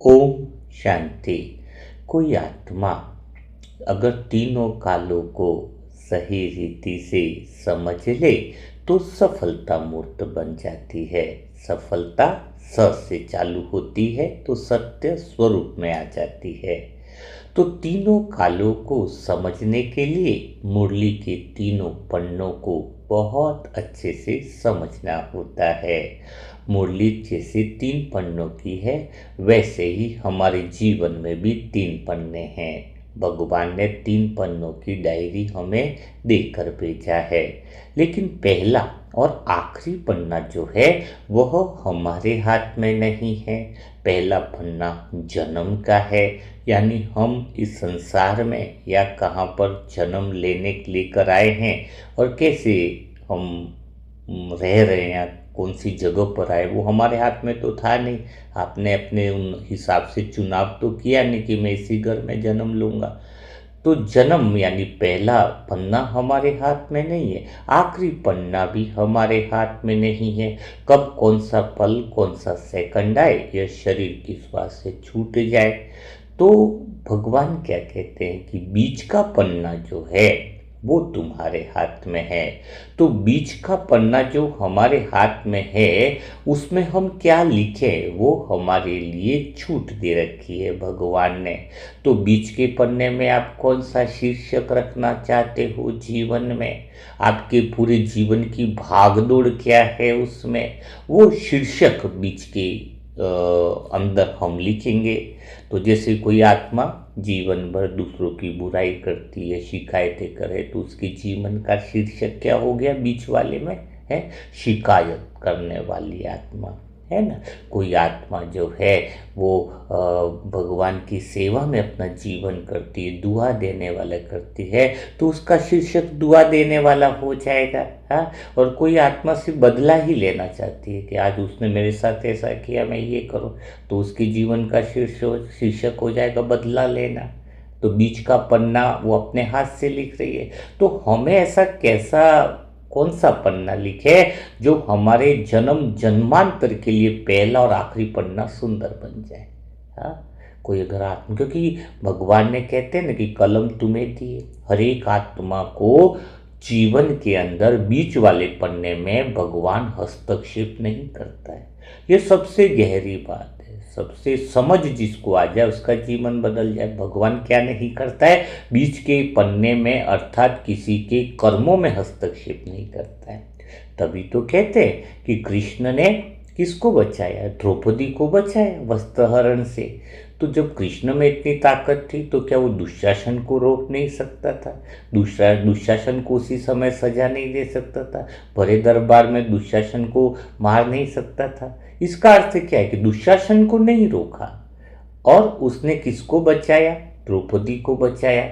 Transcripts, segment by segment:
ओम शांति। कोई आत्मा अगर तीनों कालों को सही रीति से समझ ले तो सफलता मूर्त बन जाती है। सफलता स से चालू होती है तो सत्य स्वरूप में आ जाती है। तो तीनों कालों को समझने के लिए मुरली के तीनों पन्नों को बहुत अच्छे से समझना होता है। मुरली जैसे 3 पन्नों की है, वैसे ही हमारे जीवन में भी 3 पन्ने हैं। भगवान ने 3 पन्नों की डायरी हमें देकर भेजा है, लेकिन पहला और आखिरी पन्ना जो है वह हमारे हाथ में नहीं है। पहला पन्ना जन्म का है, यानी हम इस संसार में या कहाँ पर जन्म लेकर आए हैं और कैसे हम रह रहे हैं, कौन सी जगह पर आए, वो हमारे हाथ में तो था नहीं। आपने अपने उन हिसाब से चुनाव तो किया नहीं कि मैं इसी घर में जन्म लूँगा। तो जन्म यानी पहला पन्ना हमारे हाथ में नहीं है, आखिरी पन्ना भी हमारे हाथ में नहीं है। कब कौन सा पल, कौन सा सेकंड आए, यह शरीर की श्वास से छूट जाए। तो भगवान क्या कहते हैं कि बीच का पन्ना जो है वो तुम्हारे हाथ में है। तो बीच का पन्ना जो हमारे हाथ में है उसमें हम क्या लिखें वो हमारे लिए छूट दे रखी है भगवान ने। तो बीच के पन्ने में आप कौन सा शीर्षक रखना चाहते हो जीवन में, आपके पूरे जीवन की भागदौड़ क्या है उसमें, वो शीर्षक बीच के अंदर हम लिखेंगे। तो जैसे कोई आत्मा जीवन भर दूसरों की बुराई करती है, शिकायतें करे, तो उसके जीवन का शीर्षक क्या हो गया बीच वाले में है, शिकायत करने वाली आत्मा, है ना। कोई आत्मा जो है वो भगवान की सेवा में अपना जीवन करती है, दुआ देने वाला करती है, तो उसका शीर्षक दुआ देने वाला हो जाएगा। हाँ, और कोई आत्मा सिर्फ बदला ही लेना चाहती है कि आज उसने मेरे साथ ऐसा किया, मैं ये करूं, तो उसके जीवन का शीर्षक हो जाएगा बदला लेना। तो बीच का पन्ना वो अपने हाथ से लिख रही है। तो हमें ऐसा कौन सा पन्ना लिखे जो हमारे जन्म जन्मांतर के लिए पहला और आखिरी पन्ना सुंदर बन जाए। हाँ, कोई अगर आत्मा, क्योंकि भगवान ने कहते हैं ना कि कलम तुम्हें दिए, हर एक आत्मा को जीवन के अंदर बीच वाले पन्ने में भगवान हस्तक्षेप नहीं करता है। ये सबसे गहरी बात है, सबसे समझ जिसको आ जाए उसका जीवन बदल जाए। भगवान क्या नहीं करता है, बीच के पन्ने में अर्थात किसी के कर्मों में हस्तक्षेप नहीं करता है। तभी तो कहते हैं कि कृष्ण ने किसको बचाया, द्रौपदी को बचाया वस्त्रहरण से। तो जब कृष्ण में इतनी ताकत थी तो क्या वो दुशासन को रोक नहीं सकता था? दुशासन को उसी समय सजा नहीं दे सकता था? बड़े दरबार में दुशासन को मार नहीं सकता था? इसका अर्थ क्या है कि दुशासन को नहीं रोका और उसने किसको बचाया, द्रौपदी को बचाया।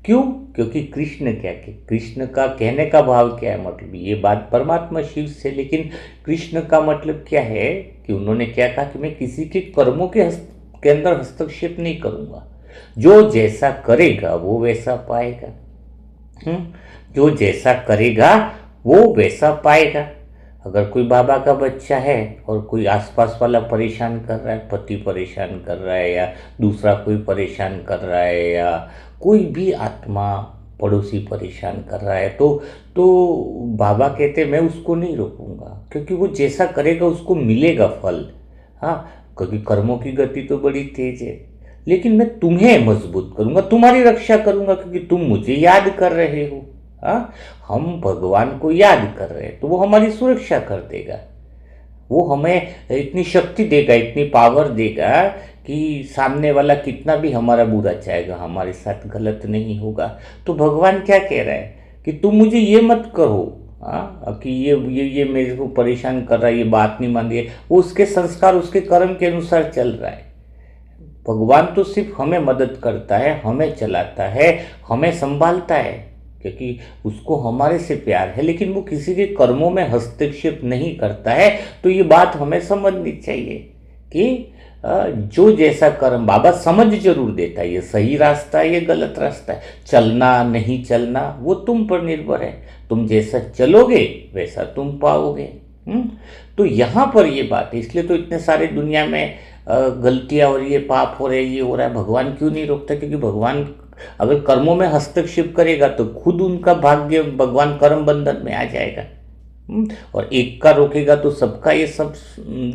क्यों? क्योंकि कृष्ण क्या के कृष्ण का कहने का भाव क्या है, मतलब ये बात परमात्मा शिव से, लेकिन कृष्ण का मतलब क्या है कि उन्होंने क्या कहा कि मैं किसी के कर्मों के अंदर हस्तक्षेप नहीं करूंगा। जो जैसा करेगा वो वैसा पाएगा। जो जैसा करेगा वो वैसा पाएगा। अगर कोई बाबा का बच्चा है और कोई आसपास वाला परेशान कर रहा है, पति परेशान कर रहा है या दूसरा कोई परेशान कर रहा है या कोई भी आत्मा पड़ोसी परेशान कर रहा है, तो बाबा कहते मैं उसको नहीं रोकूंगा, क्योंकि वो जैसा करेगा उसको मिलेगा फल। हाँ, क्योंकि कर्मों की गति तो बड़ी तेज है, लेकिन मैं तुम्हें मजबूत करूंगा, तुम्हारी रक्षा करूंगा, क्योंकि तुम मुझे याद कर रहे हो। हाँ, हम भगवान को याद कर रहे हैं तो वो हमारी सुरक्षा कर देगा। वो हमें इतनी शक्ति देगा, इतनी पावर देगा कि सामने वाला कितना भी हमारा बुरा चाहेगा हमारे साथ गलत नहीं होगा। तो भगवान क्या कह रहा है कि तुम मुझे ये मत करो, हाँ, कि ये मेरे को परेशान कर रहा है, ये बात नहीं मान रही है। वो उसके संस्कार उसके कर्म के अनुसार चल रहा है। भगवान तो सिर्फ हमें मदद करता है, हमें चलाता है, हमें संभालता है, क्योंकि उसको हमारे से प्यार है, लेकिन वो किसी के कर्मों में हस्तक्षेप नहीं करता है। तो ये बात हमें समझनी चाहिए कि जो जैसा कर्म, बाबा समझ जरूर देता है, ये सही रास्ता है, ये गलत रास्ता है, चलना नहीं चलना वो तुम पर निर्भर है। तुम जैसा चलोगे वैसा तुम पाओगे। तो यहाँ पर ये बात है, इसलिए तो इतने सारे दुनिया में गलतियाँ हो रही है, पाप हो रहे, ये हो रहा है, भगवान क्यों नहीं रोकता? क्योंकि भगवान अगर कर्मों में हस्तक्षेप करेगा तो खुद उनका भाग्य भगवान कर्म बंधन में आ जाएगा। और एक का रोकेगा तो सबका ये सब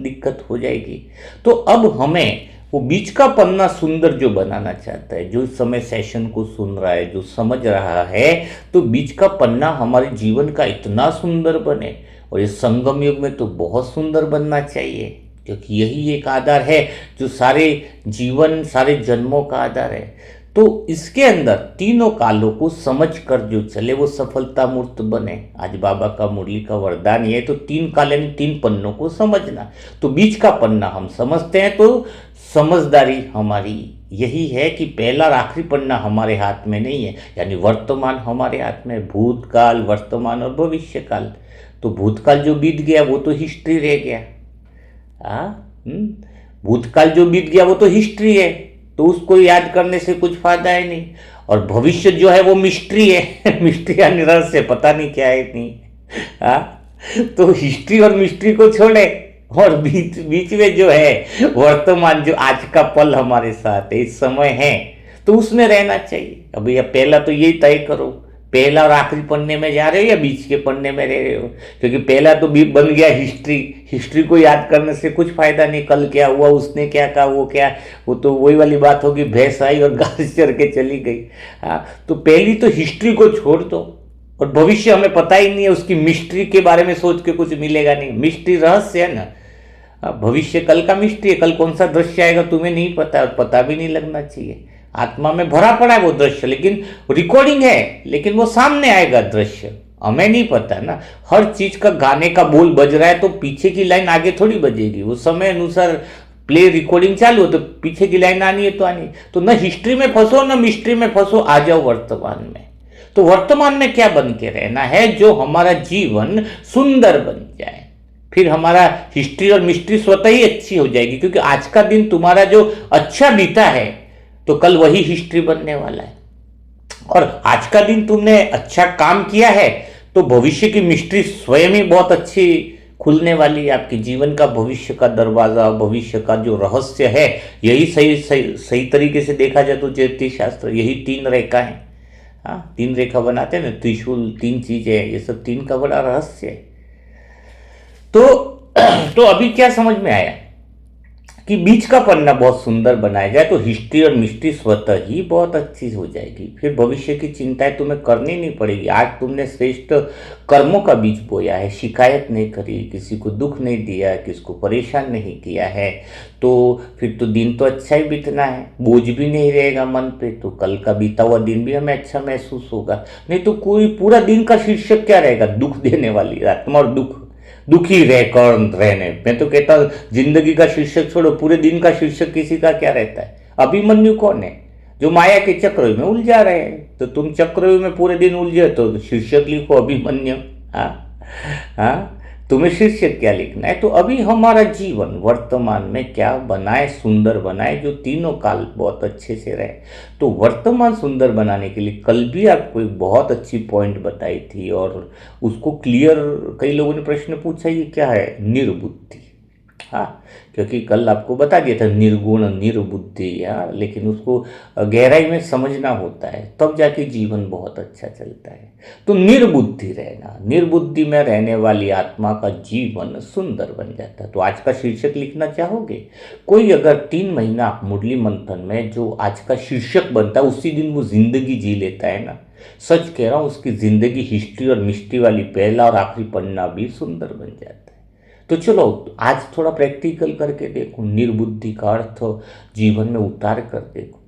दिक्कत हो जाएगी। तो अब हमें वो बीच का पन्ना सुंदर जो बनाना चाहता है, जो इस समय सेशन को सुन रहा है, जो समझ रहा है, तो बीच का पन्ना हमारे जीवन का इतना सुंदर बने, और ये संगम युग में तो बहुत सुंदर बनना चाहिए, क्योंकि यही एक आधार है जो सारे जीवन, सारे जन्मों का आधार है। तो इसके अंदर तीनों कालों को समझ कर जो चले वो सफलता मूर्त बने। आज बाबा का मुरली का वरदान ये है, तो तीन काल यानी तीन पन्नों को समझना। तो बीच का पन्ना हम समझते हैं, तो समझदारी हमारी यही है कि पहला और आखिरी पन्ना हमारे हाथ में नहीं है, यानी वर्तमान हमारे हाथ में, भूतकाल, वर्तमान और भविष्य काल। तो भूतकाल जो बीत गया वो तो हिस्ट्री रह गया। भूतकाल जो बीत गया वो तो हिस्ट्री है, तो उसको याद करने से कुछ फायदा है नहीं। और भविष्य जो है वो मिस्ट्री है मिस्ट्री या रहस्य, पता नहीं क्या है नहीं। तो हिस्ट्री और मिस्ट्री को छोड़े, और बीच बीच में जो है वर्तमान, जो आज का पल हमारे साथ है, इस समय है, तो उसमें रहना चाहिए। अभी अब पहला तो यही तय करो, पहला और आखिरी पन्ने में जा रहे हो या बीच के पन्ने में रह रहे हो। क्योंकि पहला तो भी बन गया हिस्ट्री, हिस्ट्री को याद करने से कुछ फायदा नहीं। कल क्या हुआ, उसने क्या कहा, वो क्या, वो तो वही वाली बात होगी, भैंस आई और घास चर के चली गई। तो पहली तो हिस्ट्री को छोड़ दो, और भविष्य हमें पता ही नहीं है, उसकी मिस्ट्री के बारे में सोच के कुछ मिलेगा नहीं। मिस्ट्री रहस्य है ना, भविष्य कल का मिस्ट्री है, कल कौन सा दृश्य आएगा तुम्हें नहीं पता, और पता भी नहीं लगना चाहिए। आत्मा में भरा पड़ा है वो दृश्य, लेकिन रिकॉर्डिंग है, लेकिन वो सामने आएगा दृश्य, हमें नहीं पता ना। हर चीज का गाने का बोल बज रहा है तो पीछे की लाइन आगे थोड़ी बजेगी, वो समय अनुसार प्ले रिकॉर्डिंग चालू हो तो पीछे की लाइन आनी है तो आनी। तो न हिस्ट्री में फंसो न मिस्ट्री में फंसो, आ जाओ वर्तमान में। तो वर्तमान में क्या बन के रहना है, जो हमारा जीवन सुंदर बन जाए, फिर हमारा हिस्ट्री और मिस्ट्री स्वतः ही अच्छी हो जाएगी। क्योंकि आज का दिन तुम्हारा जो अच्छा बीता है तो कल वही हिस्ट्री बनने वाला है, और आज का दिन तुमने अच्छा काम किया है तो भविष्य की मिस्ट्री स्वयं ही बहुत अच्छी खुलने वाली है। आपके जीवन का भविष्य का दरवाजा, भविष्य का जो रहस्य है, यही सही तरीके से देखा जाए तो ज्योतिष शास्त्र यही तीन रेखा है। तीन रेखा बनाते हैं ना, त्रिशूल, तीन चीजें, ये सब तीन का बड़ा रहस्य है। तो अभी क्या समझ में आया कि बीच का पन्ना बहुत सुंदर बनाया जाए तो हिस्ट्री और मिस्ट्री स्वतः ही बहुत अच्छी हो जाएगी। फिर भविष्य की चिंताएं तुम्हें करनी नहीं पड़ेगी। आज तुमने श्रेष्ठ कर्मों का बीज बोया है, शिकायत नहीं करी, किसी को दुख नहीं दिया, किसी को परेशान नहीं किया है, तो फिर तो दिन तो अच्छा ही बीतना है, बोझ भी नहीं रहेगा मन पे। तो कल का बीता हुआ दिन भी हमें अच्छा महसूस होगा। नहीं तो कोई पूरा दिन का शीर्षक क्या रहेगा, दुख देने वाली आत्मा और दुखी रहकर रहने। मैं तो कहता हूं जिंदगी का शीर्षक छोड़ो, पूरे दिन का शीर्षक किसी का क्या रहता है। अभिमन्यु कौन है, जो माया के चक्रव्यूह में उलझा रहे हैं। तो तुम चक्रव्यूह में पूरे दिन उलझे तो शीर्षक लिखो अभिमन्यु। तुम्हें शीर्षक क्या लिखना है। तो अभी हमारा जीवन वर्तमान में क्या बनाए, सुंदर बनाए, जो तीनों काल बहुत अच्छे से रहे। तो वर्तमान सुंदर बनाने के लिए कल भी आपको एक बहुत अच्छी पॉइंट बताई थी, और उसको क्लियर कई लोगों ने प्रश्न पूछा, ये क्या है, निर्बुद्धि। क्योंकि कल आपको बता दिया था निर्गुण निर्बुद्धि, लेकिन उसको गहराई में समझना होता है, तब जाके जीवन बहुत अच्छा चलता है। तो निर्बुद्धि रहना, निर्बुद्धि में रहने वाली आत्मा का जीवन सुंदर बन जाता है। तो आज का शीर्षक लिखना चाहोगे, कोई अगर 3 महीना मुरली मंथन में जो आज का शीर्षक बनता है उसी दिन वो जिंदगी जी लेता है ना, सच कह रहा हूँ, उसकी जिंदगी हिस्ट्री और मिस्ट्री वाली पहला और आखिरी पन्ना भी सुंदर बन जाता है। तो चलो आज थोड़ा प्रैक्टिकल करके देखो, निर्बुद्धि का अर्थ जीवन में उतार कर देखो।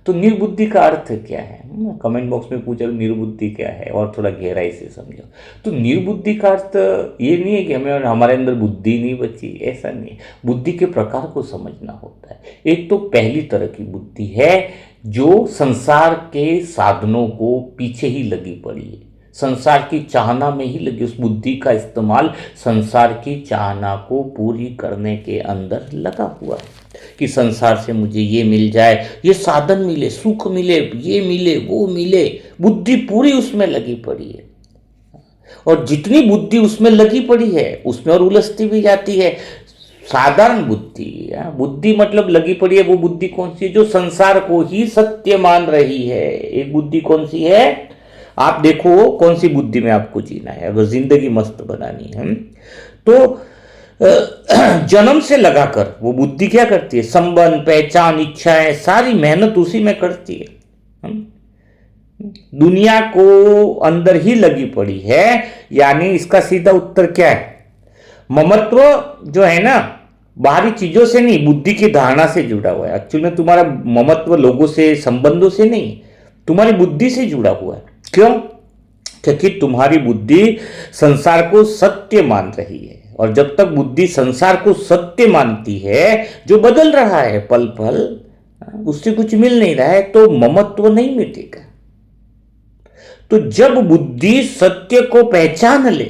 तो निर्बुद्धि का अर्थ क्या है, कमेंट बॉक्स में पूछो निर्बुद्धि क्या है, और थोड़ा गहराई से समझो। तो निर्बुद्धि का अर्थ ये नहीं है कि हमें हमारे अंदर बुद्धि नहीं बची, ऐसा नहीं है। बुद्धि के प्रकार को समझना होता है। एक तो पहली तरह की बुद्धि है जो संसार के साधनों को पीछे ही लगी पड़ी है, संसार की चाहना में ही लगी। उस बुद्धि का इस्तेमाल संसार की चाहना को पूरी करने के अंदर लगा हुआ है कि संसार से मुझे ये मिल जाए, ये साधन मिले, सुख मिले, ये मिले, वो मिले। बुद्धि पूरी उसमें लगी पड़ी है, और जितनी बुद्धि उसमें लगी पड़ी है उसमें और उलझती भी जाती है। साधारण बुद्धि। बुद्धि मतलब लगी पड़ी है, वो बुद्धि कौन सी है? जो संसार को ही सत्य मान रही है। एक बुद्धि कौन सी है? आप देखो कौन सी बुद्धि में आपको जीना है अगर जिंदगी मस्त बनानी है। तो जन्म से लगाकर वो बुद्धि क्या करती है? संबंध, पहचान, इच्छाएं, सारी मेहनत उसी में करती है। दुनिया को अंदर ही लगी पड़ी है। यानी इसका सीधा उत्तर क्या है? ममत्व जो है ना, बाहरी चीजों से नहीं, बुद्धि की धारणा से जुड़ा हुआ है। एक्चुअली में तुम्हारा ममत्व लोगों से, संबंधों से नहीं, तुम्हारी बुद्धि से जुड़ा हुआ है। क्यों? क्योंकि तुम्हारी बुद्धि संसार को सत्य मान रही है, और जब तक बुद्धि संसार को सत्य मानती है, जो बदल रहा है पल पल, उससे कुछ मिल नहीं रहा है, तो ममत्व नहीं मिटेगा। तो जब बुद्धि सत्य को पहचान ले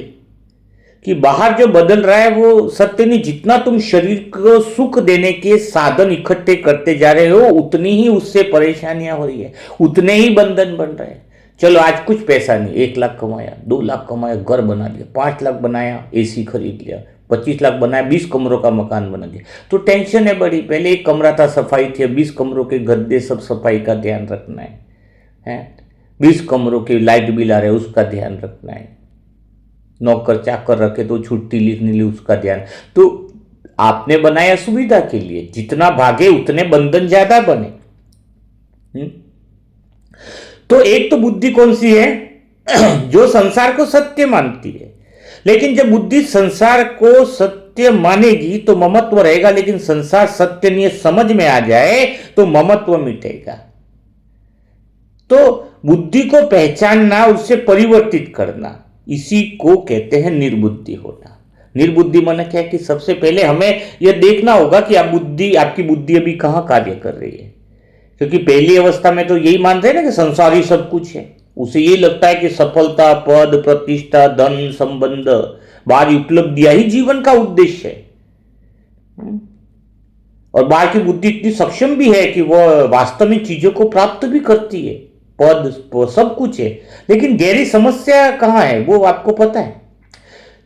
कि बाहर जो बदल रहा है वो सत्य नहीं, जितना तुम शरीर को सुख देने के साधन इकट्ठे करते जा रहे हो, उतनी ही उससे परेशानियां हो रही है, उतने ही बंधन बन रहे हैं। चलो आज कुछ पैसा नहीं, 1 लाख कमाया, 2 लाख कमाया, घर बना लिया, 5 लाख बनाया, एसी खरीद लिया, 25 लाख बनाया, 20 कमरों का मकान बना दिया, तो टेंशन है बड़ी। पहले 1 कमरा था, सफाई थी, 20 कमरों के गद्दे, सब सफाई का ध्यान रखना है। 20 कमरों के लाइट बिल आ रहे हैं, उसका ध्यान रखना है। नौकर चाकर रखे तो छुट्टी लिखने लिए उसका ध्यान। तो आपने बनाया सुविधा के लिए, जितना भागे उतने बंधन ज्यादा बने। तो एक तो बुद्धि कौन सी है? जो संसार को सत्य मानती है। लेकिन जब बुद्धि संसार को सत्य मानेगी तो ममत्व रहेगा, लेकिन संसार सत्य नहीं समझ में आ जाए तो ममत्व मिटेगा। तो बुद्धि को पहचानना, उससे परिवर्तित करना, इसी को कहते हैं निर्बुद्धि होना। निर्बुद्धि माने क्या है कि सबसे पहले हमें यह देखना होगा कि आपकी बुद्धि अभी कहां कार्य कर रही है। क्योंकि पहली अवस्था में तो यही मानते हैं ना कि संसार ही सब कुछ है। उसे यही लगता है कि सफलता, पद, प्रतिष्ठा, धन, संबंध, बाहरी उपलब्धियां ही जीवन का उद्देश्य है। और बाहर की बुद्धि इतनी सक्षम भी है कि वह वास्तव में चीजों को प्राप्त भी करती है, पद सब कुछ है। लेकिन गहरी समस्या कहां है वो आपको पता है?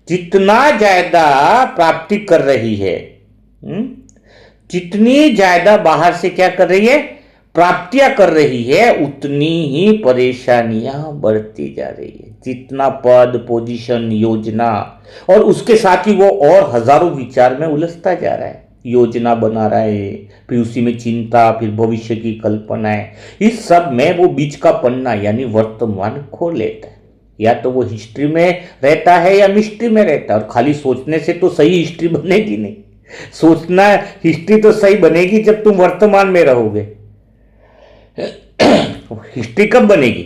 जितना ज्यादा प्राप्ति कर रही है, जितनी ज्यादा बाहर से क्या कर रही है, प्राप्तियां कर रही है, उतनी ही परेशानियां बढ़ती जा रही है। जितना पद, पोजीशन, योजना, और उसके साथ ही वो और हजारों विचार में उलझता जा रहा है। योजना बना रहा है, फिर उसी में चिंता, फिर भविष्य की कल्पनाएं, इस सब में वो बीच का पन्ना यानी वर्तमान खो लेता है। या तो वो हिस्ट्री में रहता है या मिस्ट्री में रहता है। और खाली सोचने से तो सही हिस्ट्री बनेगी नहीं। सोचना हिस्ट्री तो सही बनेगी जब तुम वर्तमान में रहोगे। हिस्ट्री कब बनेगी?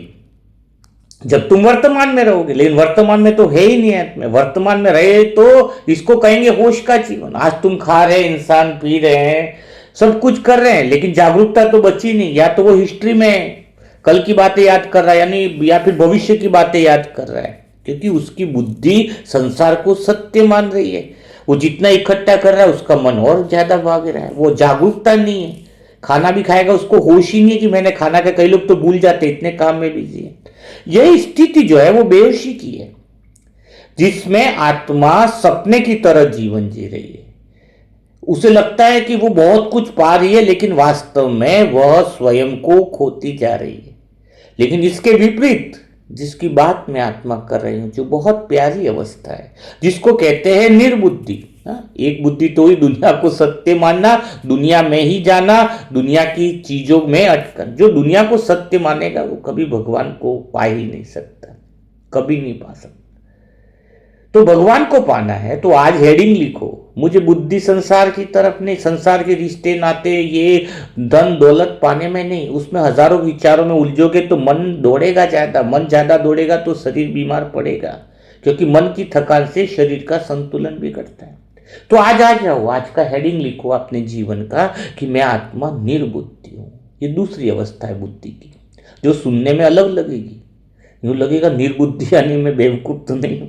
जब तुम वर्तमान में रहोगे। लेकिन वर्तमान में तो है ही नहीं है। वर्तमान में रहे तो इसको कहेंगे होश का जीवन। आज तुम खा रहे हैं, इंसान पी रहे हैं, सब कुछ कर रहे हैं, लेकिन जागरूकता तो बची नहीं। या तो वो हिस्ट्री में कल की बातें याद कर रहा है, यानी या फिर भविष्य की बातें याद कर रहा है, क्योंकि उसकी बुद्धि संसार को सत्य मान रही है। वो जितना इकट्ठा कर रहा है उसका मन और ज्यादा भाग रहा है। वो जागरूकता नहीं है। खाना भी खाएगा, उसको होश ही नहीं है कि मैंने खाना का। कई लोग तो भूल जाते, इतने काम में बिजी है। यही स्थिति जो है वो बेहोशी की है, जिसमें आत्मा सपने की तरह जीवन जी रही है। उसे लगता है कि वो बहुत कुछ पा रही है, लेकिन वास्तव में वह स्वयं को खोती जा रही है। लेकिन इसके विपरीत जिसकी बात मैं आत्मा कर रही हूं, जो बहुत प्यारी अवस्था है, जिसको कहते हैं निर्बुद्धि। एक बुद्धि तो ही दुनिया को सत्य मानना, दुनिया में ही जाना, दुनिया की चीजों में अटकन। जो दुनिया को सत्य मानेगा वो कभी भगवान को पा ही नहीं सकता, कभी नहीं पा सकता। तो भगवान को पाना है तो आज हेडिंग लिखो, मुझे बुद्धि संसार की तरफ नहीं, संसार के रिश्ते नाते, ये धन दौलत पाने में नहीं। उसमें हजारों विचारों में उलझोगे तो मन दौड़ेगा ज्यादा। मन ज्यादा दौड़ेगा तो शरीर बीमार पड़ेगा, क्योंकि मन की थकान से शरीर का संतुलन बिगड़ता है। तो आज आ जाओ, आज का हेडिंग लिखो अपने जीवन का कि मैं आत्मा निर्बुद्धि हूं। ये दूसरी अवस्था है बुद्धि की, जो सुनने में अलग लगेगी। यूं लगेगा निर्बुद्धि यानी मैं बेवकूफ तो नहीं हूं,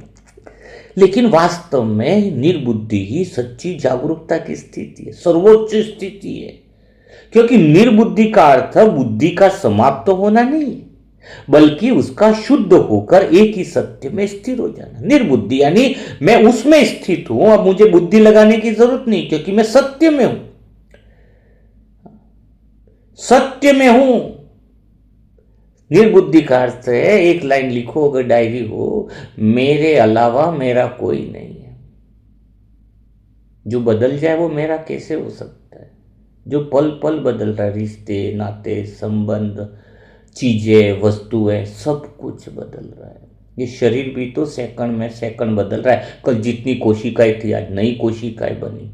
लेकिन वास्तव में निर्बुद्धि ही सच्ची जागरूकता की स्थिति है, सर्वोच्च स्थिति है। क्योंकि निर्बुद्धि का अर्थ बुद्धि का समाप्त होना नहीं, बल्कि उसका शुद्ध होकर एक ही सत्य में स्थिर हो जाना। निर्बुद्धि यानी मैं उसमें स्थित हूं, अब मुझे बुद्धि लगाने की जरूरत नहीं, क्योंकि मैं सत्य में हूं, सत्य में हूं। निर्बुद्धि का अर्थ है, एक लाइन लिखो अगर डायरी हो, मेरे अलावा मेरा कोई नहीं है। जो बदल जाए वो मेरा कैसे हो सकता है? जो पल पल बदल रहा है, रिश्ते, नाते, संबंध, चीजें, वस्तुएं, सब कुछ बदल रहा है। ये शरीर भी तो सेकंड में सेकंड बदल रहा है। कल जितनी कोशिकाएं थी आज नई कोशिकाएं बनी,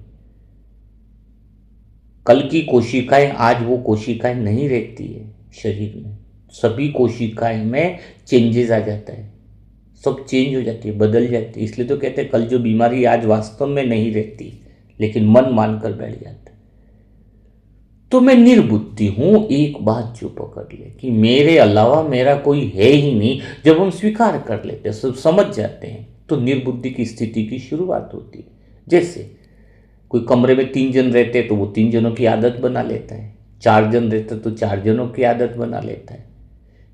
कल की कोशिकाएं आज वो कोशिकाएं नहीं रहती है शरीर में। सभी कोशिकाएं में चेंजेस आ जाता है, सब चेंज हो जाती है, बदल जाती है। इसलिए तो कहते हैं कल जो बीमारी आज वास्तव में नहीं रहती, लेकिन मन मानकर बैठ जाता है। तो मैं निर्बुद्धि हूं, एक बात जो पकड़ ले कि मेरे अलावा मेरा कोई है ही नहीं। जब हम स्वीकार कर लेते हैं, सब समझ जाते हैं, तो निर्बुद्धि की स्थिति की शुरुआत होती है। जैसे कोई कमरे में 3 जन रहते हैं तो वो 3 जनों की आदत बना लेता है, 4 जन रहते तो 4 जनों की आदत बना लेता है,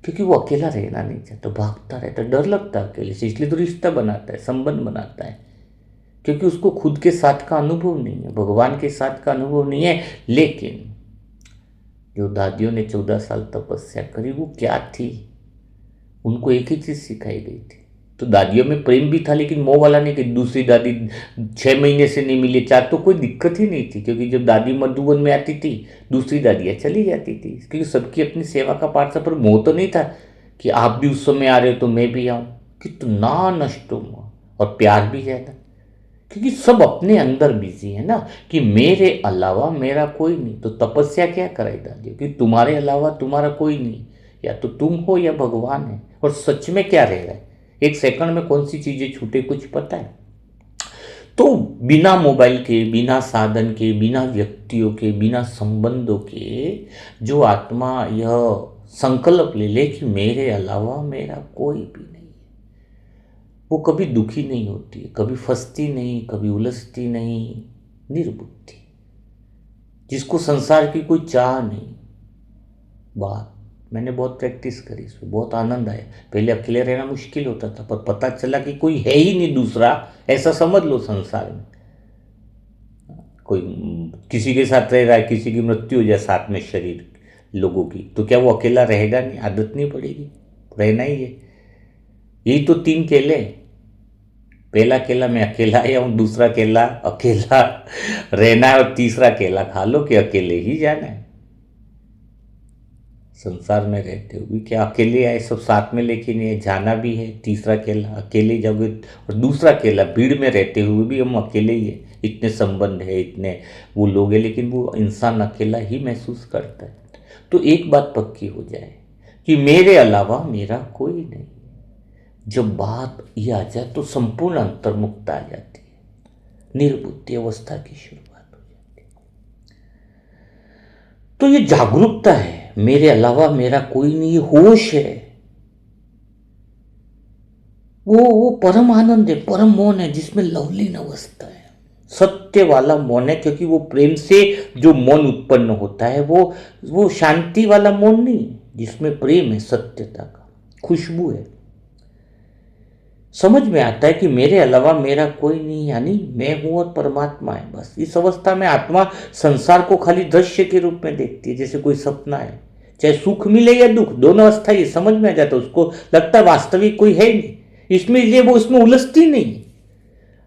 क्योंकि वो अकेला रहना नहीं चाहता, भागता रहता, डर लगता है अकेले से, इसलिए तो रिश्ता बनाता है, संबंध बनाता है, क्योंकि उसको खुद के साथ का अनुभव नहीं है, भगवान के साथ का अनुभव नहीं है। लेकिन जो दादियों ने 14 साल तपस्या करी वो क्या थी? उनको एक ही चीज सिखाई गई थी। तो दादियों में प्रेम भी था, लेकिन मोह वाला नहीं कि दूसरी दादी 6 महीने से नहीं मिली 4, तो कोई दिक्कत ही नहीं थी, क्योंकि जब दादी मधुबन में आती थी दूसरी दादियाँ चली जाती थी, क्योंकि सबकी अपनी सेवा का पाठ था। पर मोह तो नहीं था कि आप भी उस समय आ रहे हो तो मैं भी आऊँ। कितना नष्ट हुआ, और प्यार भी ज़्यादा, क्योंकि सब अपने अंदर बिजी है ना, कि मेरे अलावा मेरा कोई नहीं। तो तपस्या क्या कराई दादी कि तुम्हारे अलावा तुम्हारा कोई नहीं, या तो तुम हो या भगवान है। और सच में क्या रह रहा है, एक सेकंड में कौन सी चीजें छूटे कुछ पता है? तो बिना मोबाइल के, बिना साधन के, बिना व्यक्तियों के, बिना संबंधों के जो आत्मा यह संकल्प ले ले कि मेरे अलावा मेरा कोई भी नहीं, वो कभी दुखी नहीं होती, कभी फंसती नहीं, कभी उलझती नहीं। निर्बुद्धि, जिसको संसार की कोई चाह नहीं। बात मैंने बहुत प्रैक्टिस करी, इसमें बहुत आनंद आया। पहले अकेले रहना मुश्किल होता था, पर पता चला कि कोई है ही नहीं दूसरा, ऐसा समझ लो संसार में। कोई किसी के साथ रह रहा है, किसी की मृत्यु हो जाए साथ में शरीर लोगों की, तो क्या वो अकेला रहेगा नहीं? आदत नहीं पड़ेगी, रहना ही है। यही तो 3 केले, पहला केला मैं अकेला आया हूं, दूसरा केला अकेला रहना है, और तीसरा केला खा लो कि अकेले ही जाना है। संसार में रहते हुए क्या अकेले आए, सब साथ में लेके नहीं है, जाना भी है। तीसरा केला अकेले जाओगे, और दूसरा केला भीड़ में रहते हुए भी हम अकेले ही है, इतने संबंध है, इतने वो लोग हैं, लेकिन वो इंसान अकेला ही महसूस करता है। तो एक बात पक्की हो जाए कि मेरे अलावा मेरा कोई नहीं। जब बात ये आ जाए तो संपूर्ण अंतर्मुक्ता आ जाती है, निर्बुद्धि अवस्था की शुरुआत हो जाती है। तो ये जागरूकता है, मेरे अलावा मेरा कोई नहीं, ये होश है, वो परम आनंद है, परम मौन है, जिसमें लवलीन अवस्था है, सत्य वाला मौन है। क्योंकि वो प्रेम से जो मौन उत्पन्न होता है वो शांति वाला मौन नहीं, जिसमें प्रेम है, सत्यता का खुशबू है। समझ में आता है कि मेरे अलावा मेरा कोई नहीं, यानी मैं हूं और परमात्मा है, बस। इस अवस्था में आत्मा संसार को खाली दृश्य के रूप में देखती है, जैसे कोई सपना है। चाहे सुख मिले या दुख, दोनों अवस्था ये समझ में आ जाता है, उसको लगता है वास्तविक कोई है नहीं, इसमें ये वो इसमें उलझती नहीं।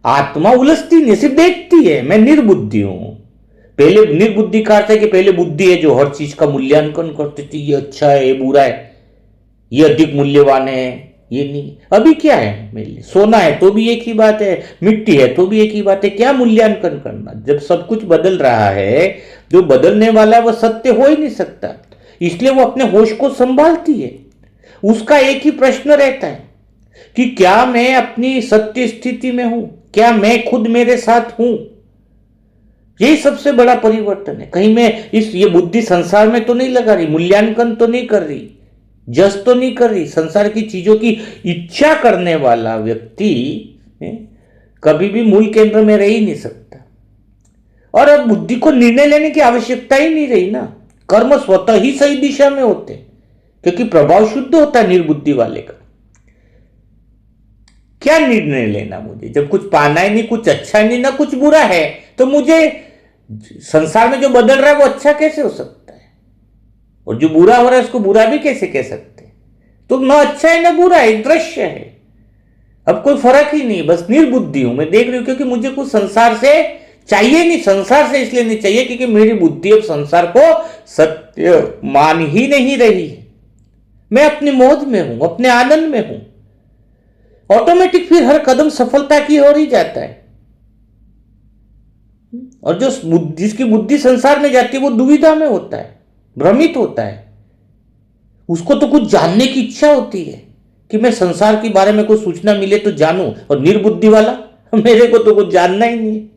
आत्मा उलझती नहीं, सिर्फ देखती है। मैं निर्बुद्धि हूं। पहले निर्बुद्धि का अर्थ है कि पहले बुद्धि है जो हर चीज का मूल्यांकन करती थी, ये अच्छा है, ये बुरा है, ये अधिक मूल्यवान है, ये नहीं। अभी क्या है मेरे लिए? सोना है तो भी एक ही बात है, मिट्टी है तो भी एक ही बात है। क्या मूल्यांकन करना, जब सब कुछ बदल रहा है? जो बदलने वाला है वह सत्य हो ही नहीं सकता, इसलिए वो अपने होश को संभालती है। उसका एक ही प्रश्न रहता है कि क्या मैं अपनी सत्य स्थिति में हूं, क्या मैं खुद मेरे साथ हूं? यही सबसे बड़ा परिवर्तन है। कहीं मैं ये बुद्धि संसार में तो नहीं लगा रही, मूल्यांकन तो नहीं कर रही, जज तो नहीं कर रही। संसार की चीजों की इच्छा करने वाला व्यक्ति कभी भी मूल केंद्र में रह ही नहीं सकता। और अब बुद्धि को निर्णय लेने की आवश्यकता ही नहीं रही ना, कर्म स्वतः ही सही दिशा में होते। क्योंकि प्रभाव शुद्ध होता है निर्बुद्धि वाले का। क्या निर्णय लेना मुझे, जब कुछ पाना ही नहीं, कुछ अच्छा नहीं ना कुछ बुरा है, तो मुझे संसार में जो बदल रहा है वो अच्छा कैसे हो सकता है, और जो बुरा हो रहा है उसको बुरा भी कैसे कह सकते हैं। तो ना अच्छा है ना बुरा है, दृश्य है, अब कोई फर्क ही नहीं, बस निर्बुद्धि हूं मैं, देख रही हूं क्योंकि मुझे कुछ संसार से चाहिए नहीं। संसार से इसलिए नहीं चाहिए क्योंकि मेरी बुद्धि अब संसार को सत्य मान ही नहीं रही है। मैं अपने मौज में हूं, अपने आनंद में हूं, ऑटोमेटिक फिर हर कदम सफलता की ओर ही जाता है। और जो जिसकी बुद्धि संसार में जाती है वो दुविधा में होता है, भ्रमित होता है, उसको तो कुछ जानने की इच्छा होती है कि मैं संसार के बारे में कोई सूचना मिले तो जानूं, और निर्बुद्धि वाला मेरे को तो कुछ जानना ही नहीं है,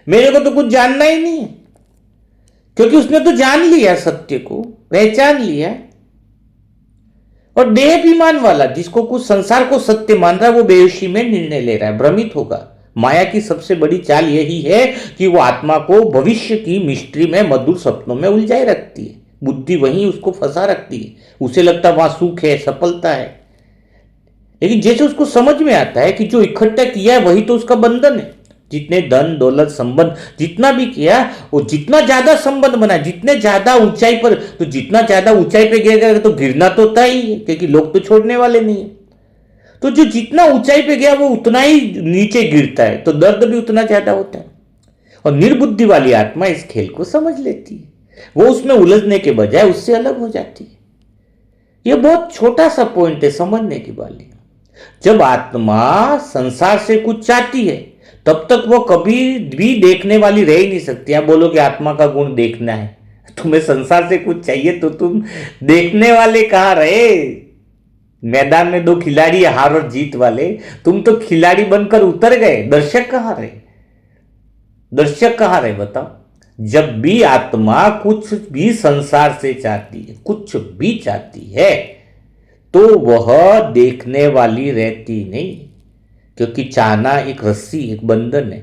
मेरे को तो कुछ जानना ही नहीं है, क्योंकि उसने तो जान लिया, सत्य को पहचान लिया। और देहाभिमान वाला जिसको कुछ संसार को सत्य मान रहा है वो बेहोशी में निर्णय ले रहा है, भ्रमित होगा। माया की सबसे बड़ी चाल यही है कि वो आत्मा को भविष्य की मिस्ट्री में, मधुर सपनों में उलझाए रखती है, बुद्धि वहीं उसको फंसा रखती है, उसे लगता है वहां सुख है, सफलता है। लेकिन जैसे उसको समझ में आता है कि जो इकट्ठा किया है वही तो उसका बंधन है, जितने धन दौलत संबंध जितना भी किया, वो जितना ज्यादा संबंध बना, जितने ज्यादा ऊंचाई पर, तो जितना ज्यादा ऊंचाई पे गिरेगा तो गिरना तो होता ही है, क्योंकि लोग तो छोड़ने वाले नहीं है। तो जो जितना ऊंचाई पे गया वो उतना ही नीचे गिरता है, तो दर्द भी उतना ज्यादा होता है। और निर्बुद्धि वाली आत्मा इस खेल को समझ लेती है, वो उसमें उलझने के बजाय उससे अलग हो जाती है। यह बहुत छोटा सा पॉइंट है समझने की वाली। जब आत्मा संसार से कुछ चाहती है तब तक वो कभी भी देखने वाली रह ही नहीं सकती। आप बोलो कि आत्मा का गुण देखना है, तुम्हें संसार से कुछ चाहिए तो तुम देखने वाले कहां रहे। मैदान में दो खिलाड़ी, हार और जीत वाले, तुम तो खिलाड़ी बनकर उतर गए, दर्शक कहां रहे, दर्शक कहां रहे बताओ। जब भी आत्मा कुछ भी संसार से चाहती है, कुछ भी चाहती है, तो वह देखने वाली रहती नहीं, क्योंकि चाहना एक रस्सी, एक बंधन है।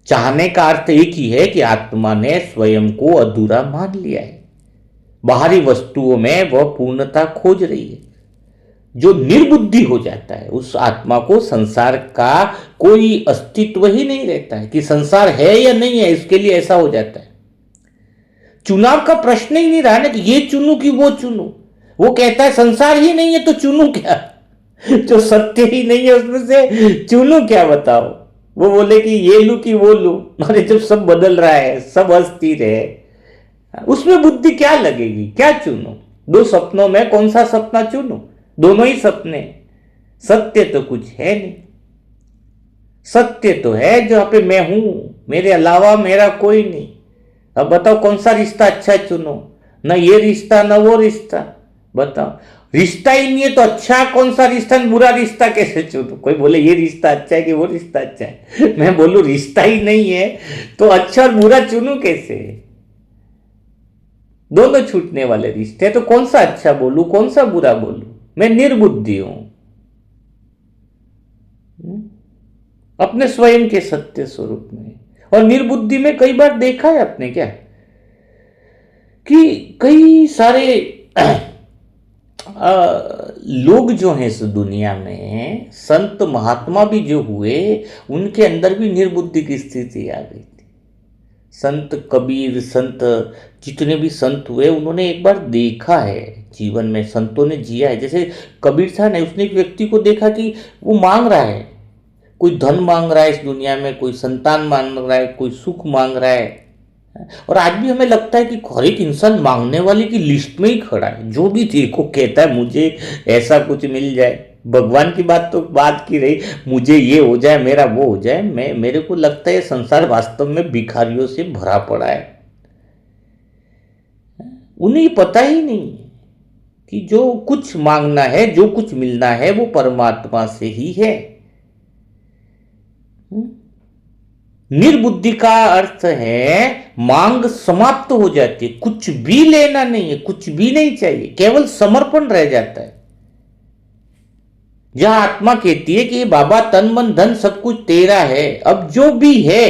चाहने का अर्थ एक ही है कि आत्मा ने स्वयं को अधूरा मान लिया है, बाहरी वस्तुओं में वह पूर्णता खोज रही है। जो निर्बुद्धि हो जाता है उस आत्मा को संसार का कोई अस्तित्व ही नहीं रहता है, कि संसार है या नहीं है, इसके लिए ऐसा हो जाता है। चुनाव का प्रश्न ही नहीं रहा ना कि ये चुनूं कि वो चुनूं। वो कहता है संसार ही नहीं है तो चुनूं क्या, जो सत्य ही नहीं है उसमें से चुनूं क्या बताओ। वो बोले कि ये लूं कि वो लूं, अरे जब सब बदल रहा है, सब अस्थिर है, उसमें बुद्धि क्या लगेगी, क्या चुनूं। दो सपनों में कौन सा सपना चुनूं, दोनों ही सपने, सत्य तो कुछ है नहीं। सत्य तो है जहां पे मैं हूं, मेरे अलावा मेरा कोई नहीं। अब बताओ कौन सा रिश्ता अच्छा चुनो, ना ये रिश्ता ना वो रिश्ता, बताओ। रिश्ता ही नहीं है तो अच्छा कौन सा रिश्ता, बुरा रिश्ता कैसे चुनो। कोई बोले ये रिश्ता अच्छा है कि वो रिश्ता अच्छा है, मैं बोलूं रिश्ता ही नहीं है तो अच्छा और बुरा चुनूं कैसे। दोनों छूटने वाले रिश्ते, तो कौन सा अच्छा बोलूं कौन सा बुरा बोलूं, मैं निर्बुद्धि हूं अपने स्वयं के सत्य स्वरूप में। और निर्बुद्धि में कई बार देखा है आपने क्या कि कई सारे लोग जो हैं इस दुनिया में, संत महात्मा भी जो हुए, उनके अंदर भी निर्बुद्धि की स्थिति आ गई थी। संत कबीर, संत जितने भी संत हुए, उन्होंने एक बार देखा है जीवन में, संतों ने जिया है। जैसे कबीर था ना, उसने एक व्यक्ति को देखा कि वो मांग रहा है, कोई धन मांग रहा है इस दुनिया में, कोई संतान मांग रहा है, कोई सुख मांग रहा है। और आज भी हमें लगता है कि हर एक इंसान मांगने वाले की लिस्ट में ही खड़ा है, जो भी देखो कहता है मुझे ऐसा कुछ मिल जाए। भगवान की बात तो बात की रही, मुझे ये हो जाए, मेरा वो हो जाए। मेरे को लगता है संसार वास्तव में भिखारियों से भरा पड़ा है। उन्हें पता ही नहीं कि जो कुछ मांगना है, जो कुछ मिलना है, वो परमात्मा से ही है। निर्बुद्धि का अर्थ है मांग समाप्त हो जाती है, कुछ भी लेना नहीं है, कुछ भी नहीं चाहिए, केवल समर्पण रह जाता है। जहां आत्मा कहती है कि बाबा तन मन धन सब कुछ तेरा है, अब जो भी है,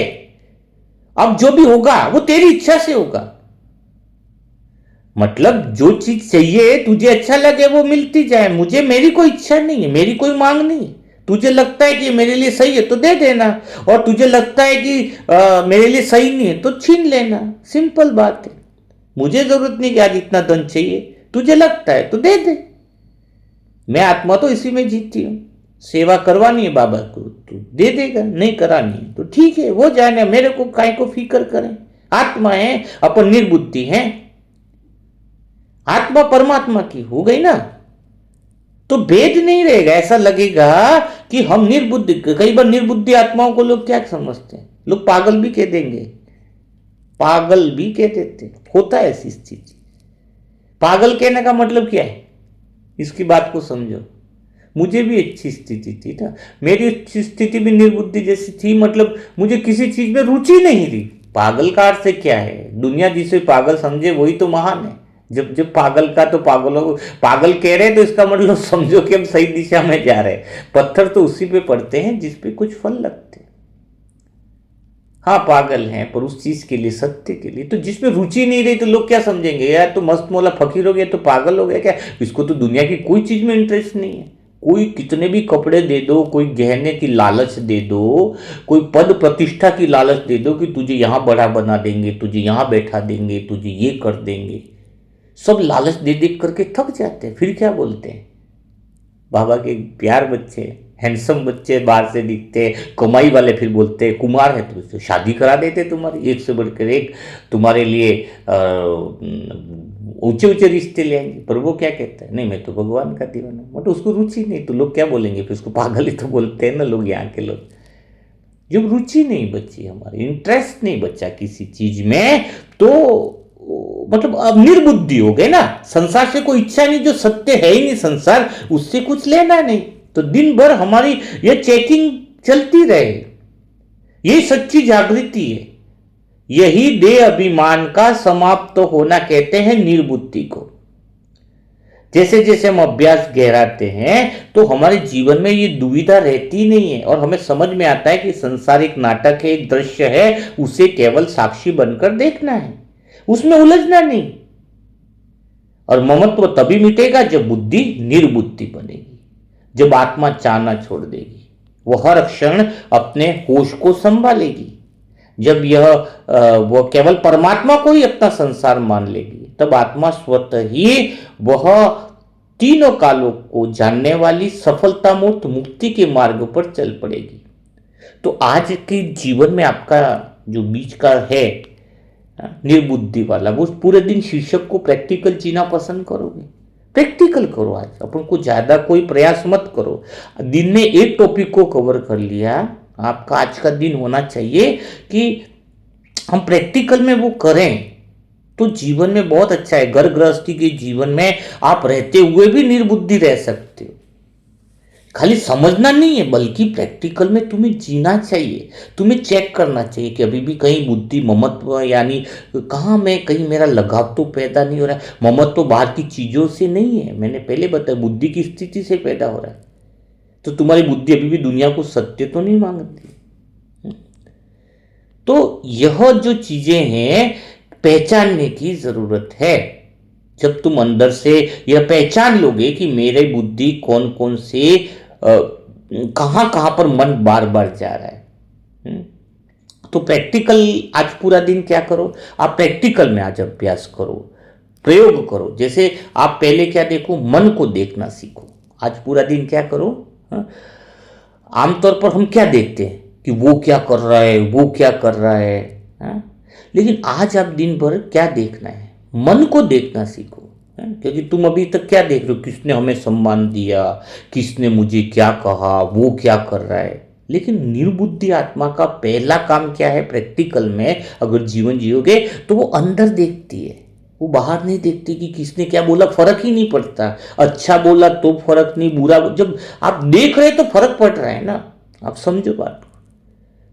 अब जो भी होगा वो तेरी इच्छा से होगा। मतलब जो चीज चाहिए तुझे अच्छा लगे वो मिलती जाए, मुझे मेरी कोई इच्छा नहीं है, मेरी कोई मांग नहीं है। तुझे लगता है कि मेरे लिए सही है तो दे देना, और तुझे लगता है कि मेरे लिए सही नहीं है तो छीन लेना। सिंपल बात है। मुझे जरूरत नहीं कि आज इतना धन चाहिए, तुझे लगता है तो दे दे। मैं आत्मा तो इसी में जीती हूँ। सेवा करवानी है बाबा को तो दे देगा, नहीं करानी है तो ठीक है, वो जाने, मेरे को काय को फिक्र करें। आत्मा है, अपन निर्बुद्धि है। आत्मा परमात्मा की हो गई ना, तो भेद नहीं रहेगा। ऐसा लगेगा कि हम निर्बुद्धि, कई बार निर्बुद्धि आत्माओं को लोग क्या समझते हैं, लोग पागल भी कह देंगे, पागल भी कह देते हैं। होता है ऐसी स्थिति। पागल कहने का मतलब क्या है, इसकी बात को समझो। मुझे भी अच्छी स्थिति थी ना, मेरी स्थिति भी निर्बुद्धि जैसी थी, मतलब मुझे किसी चीज में रुचि नहीं थी। पागल का अर्थ से क्या है, दुनिया जिसे पागल समझे वही तो महान है। जब जब पागल का तो पागलों को पागल कह रहे हैं तो इसका मतलब समझो कि हम सही दिशा में जा रहे हैं। पत्थर तो उसी पे पड़ते हैं जिस पे कुछ फल लगते हैं। हाँ पागल हैं, पर उस चीज के लिए, सत्य के लिए। तो जिसमें रुचि नहीं रही तो लोग क्या समझेंगे, यार तो मस्त मौला फकीर हो गया तो पागल हो गया क्या, इसको तो दुनिया की कोई चीज में इंटरेस्ट नहीं है। कोई कितने भी कपड़े दे दो, कोई गहने की लालच दे दो, कोई पद प्रतिष्ठा की लालच दे दो कि तुझे यहां बड़ा बना देंगे, तुझे यहां बैठा देंगे, तुझे ये कर देंगे, सब लालच दे दे करके थक जाते हैं। फिर क्या बोलते हैं, बाबा के प्यार बच्चे, हैंडसम बच्चे बाहर से दिखते हैं, कमाई वाले, फिर बोलते हैं कुमार है तो शादी करा देते तुम्हारी, एक से बढ़कर एक तुम्हारे लिए ऊंचे ऊंचे रिश्ते ले आएंगे। पर वो क्या कहता है, नहीं मैं तो भगवान का दीवाना हूं, मतलब उसको रुचि नहीं, तो लोग क्या बोलेंगे, फिर उसको पागल ही तो बोलते हैं ना लोग, यहाँ के लोग। जब रुचि नहीं बची, हमारी इंटरेस्ट नहीं बचा किसी चीज में, तो मतलब अब निर्बुद्धि हो गए ना। संसार से कोई इच्छा नहीं, जो सत्य है ही नहीं संसार, उससे कुछ लेना नहीं। तो दिन भर हमारी ये चेकिंग चलती रहे, ये सच्ची जागृति है। यही देह अभिमान का समाप्त होना कहते हैं निर्बुद्धि को। जैसे जैसे हम अभ्यास गहराते हैं तो हमारे जीवन में ये दुविधा रहती नहीं है, और हमें समझ में आता है कि संसार एक नाटक है, एक दृश्य है, उसे केवल साक्षी बनकर देखना है, उसमें उलझना नहीं। और ममत्व तभी मिटेगा जब बुद्धि निर्बुद्धि बनेगी, जब आत्मा चाहना छोड़ देगी, वो हर क्षण अपने होश को संभालेगी, जब वो केवल परमात्मा को ही अपना संसार मान लेगी, तब आत्मा स्वतः ही वह तीनों कालों को जानने वाली सफलता मूर्त मुक्ति के मार्ग पर चल पड़ेगी। तो आज के जीवन में आपका जो बीच का है निर्बुद्धि वाला, वो पूरे दिन शीर्षक को प्रैक्टिकल जीना पसंद करोगे, प्रैक्टिकल करो। आज अपन को ज्यादा कोई प्रयास मत करो, दिन में एक टॉपिक को कवर कर लिया। आपका आज का दिन होना चाहिए कि हम प्रैक्टिकल में वो करें, तो जीवन में बहुत अच्छा है। घर गृहस्थी के जीवन में आप रहते हुए भी निर्बुद्धि रह सकते हो। खाली समझना नहीं है, बल्कि प्रैक्टिकल में तुम्हें जीना चाहिए। तुम्हें चेक करना चाहिए कि अभी भी कहीं बुद्धि ममत्व, यानी कहाँ मैं, कहीं मेरा लगाव तो पैदा नहीं हो रहा है। ममत्व तो बाहर की चीजों से नहीं है, मैंने पहले बताया, बुद्धि की स्थिति से पैदा हो रहा है। तो तुम्हारी बुद्धि अभी भी दुनिया को सत्य तो नहीं मांगती। तो यह जो चीजें हैं पहचानने की जरूरत है। जब तुम अंदर से यह पहचान लोगे कि मेरे बुद्धि कौन कौन से कहां कहां पर मन बार बार जा रहा है, तो प्रैक्टिकल आज पूरा दिन क्या करो, आप प्रैक्टिकल में आज अभ्यास करो, प्रयोग करो। जैसे आप पहले क्या देखो, मन को देखना सीखो। आज पूरा दिन क्या करो, आमतौर पर हम क्या देखते हैं कि वो क्या कर रहा है, वो क्या कर रहा है, लेकिन आज आप दिन भर क्या देखना है, मन को देखना सीखो। क्योंकि तुम अभी तक क्या देख रहे हो, किसने हमें सम्मान दिया, किसने मुझे क्या कहा, वो क्या कर रहा है। लेकिन निर्बुद्धि आत्मा का पहला काम क्या है, प्रैक्टिकल में अगर जीवन जियोगे तो वो अंदर देखती है, वो बाहर नहीं देखती कि किसने क्या बोला, फर्क ही नहीं पड़ता। अच्छा बोला तो फर्क नहीं, बुरा, जब आप देख रहे तो फर्क पड़ रहा है ना। आप समझो बात।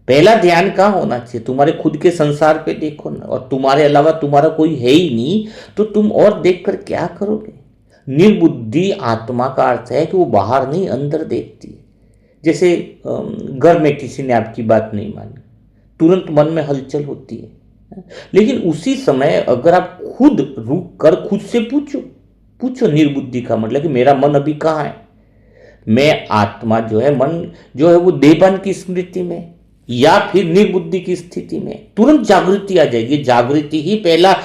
पहला ध्यान कहाँ होना चाहिए, तुम्हारे खुद के संसार पे देखो ना, और तुम्हारे अलावा तुम्हारा कोई है ही नहीं, तो तुम और देखकर क्या करोगे। निर्बुद्धि आत्मा का अर्थ है कि वो बाहर नहीं अंदर देखती है। जैसे घर में किसी ने आपकी बात नहीं मानी, तुरंत मन में हलचल होती है, लेकिन उसी समय अगर आप खुद रुक कर खुद से पूछो, पूछो निर्बुद्धि का मतलब कि मेरा मन अभी कहाँ है, मैं आत्मा जो है, मन जो है वो देहभान की स्मृति में या फिर निर्बुद्धि की स्थिति में, तुरंत जागृति आ जाएगी। जागृति ही पहला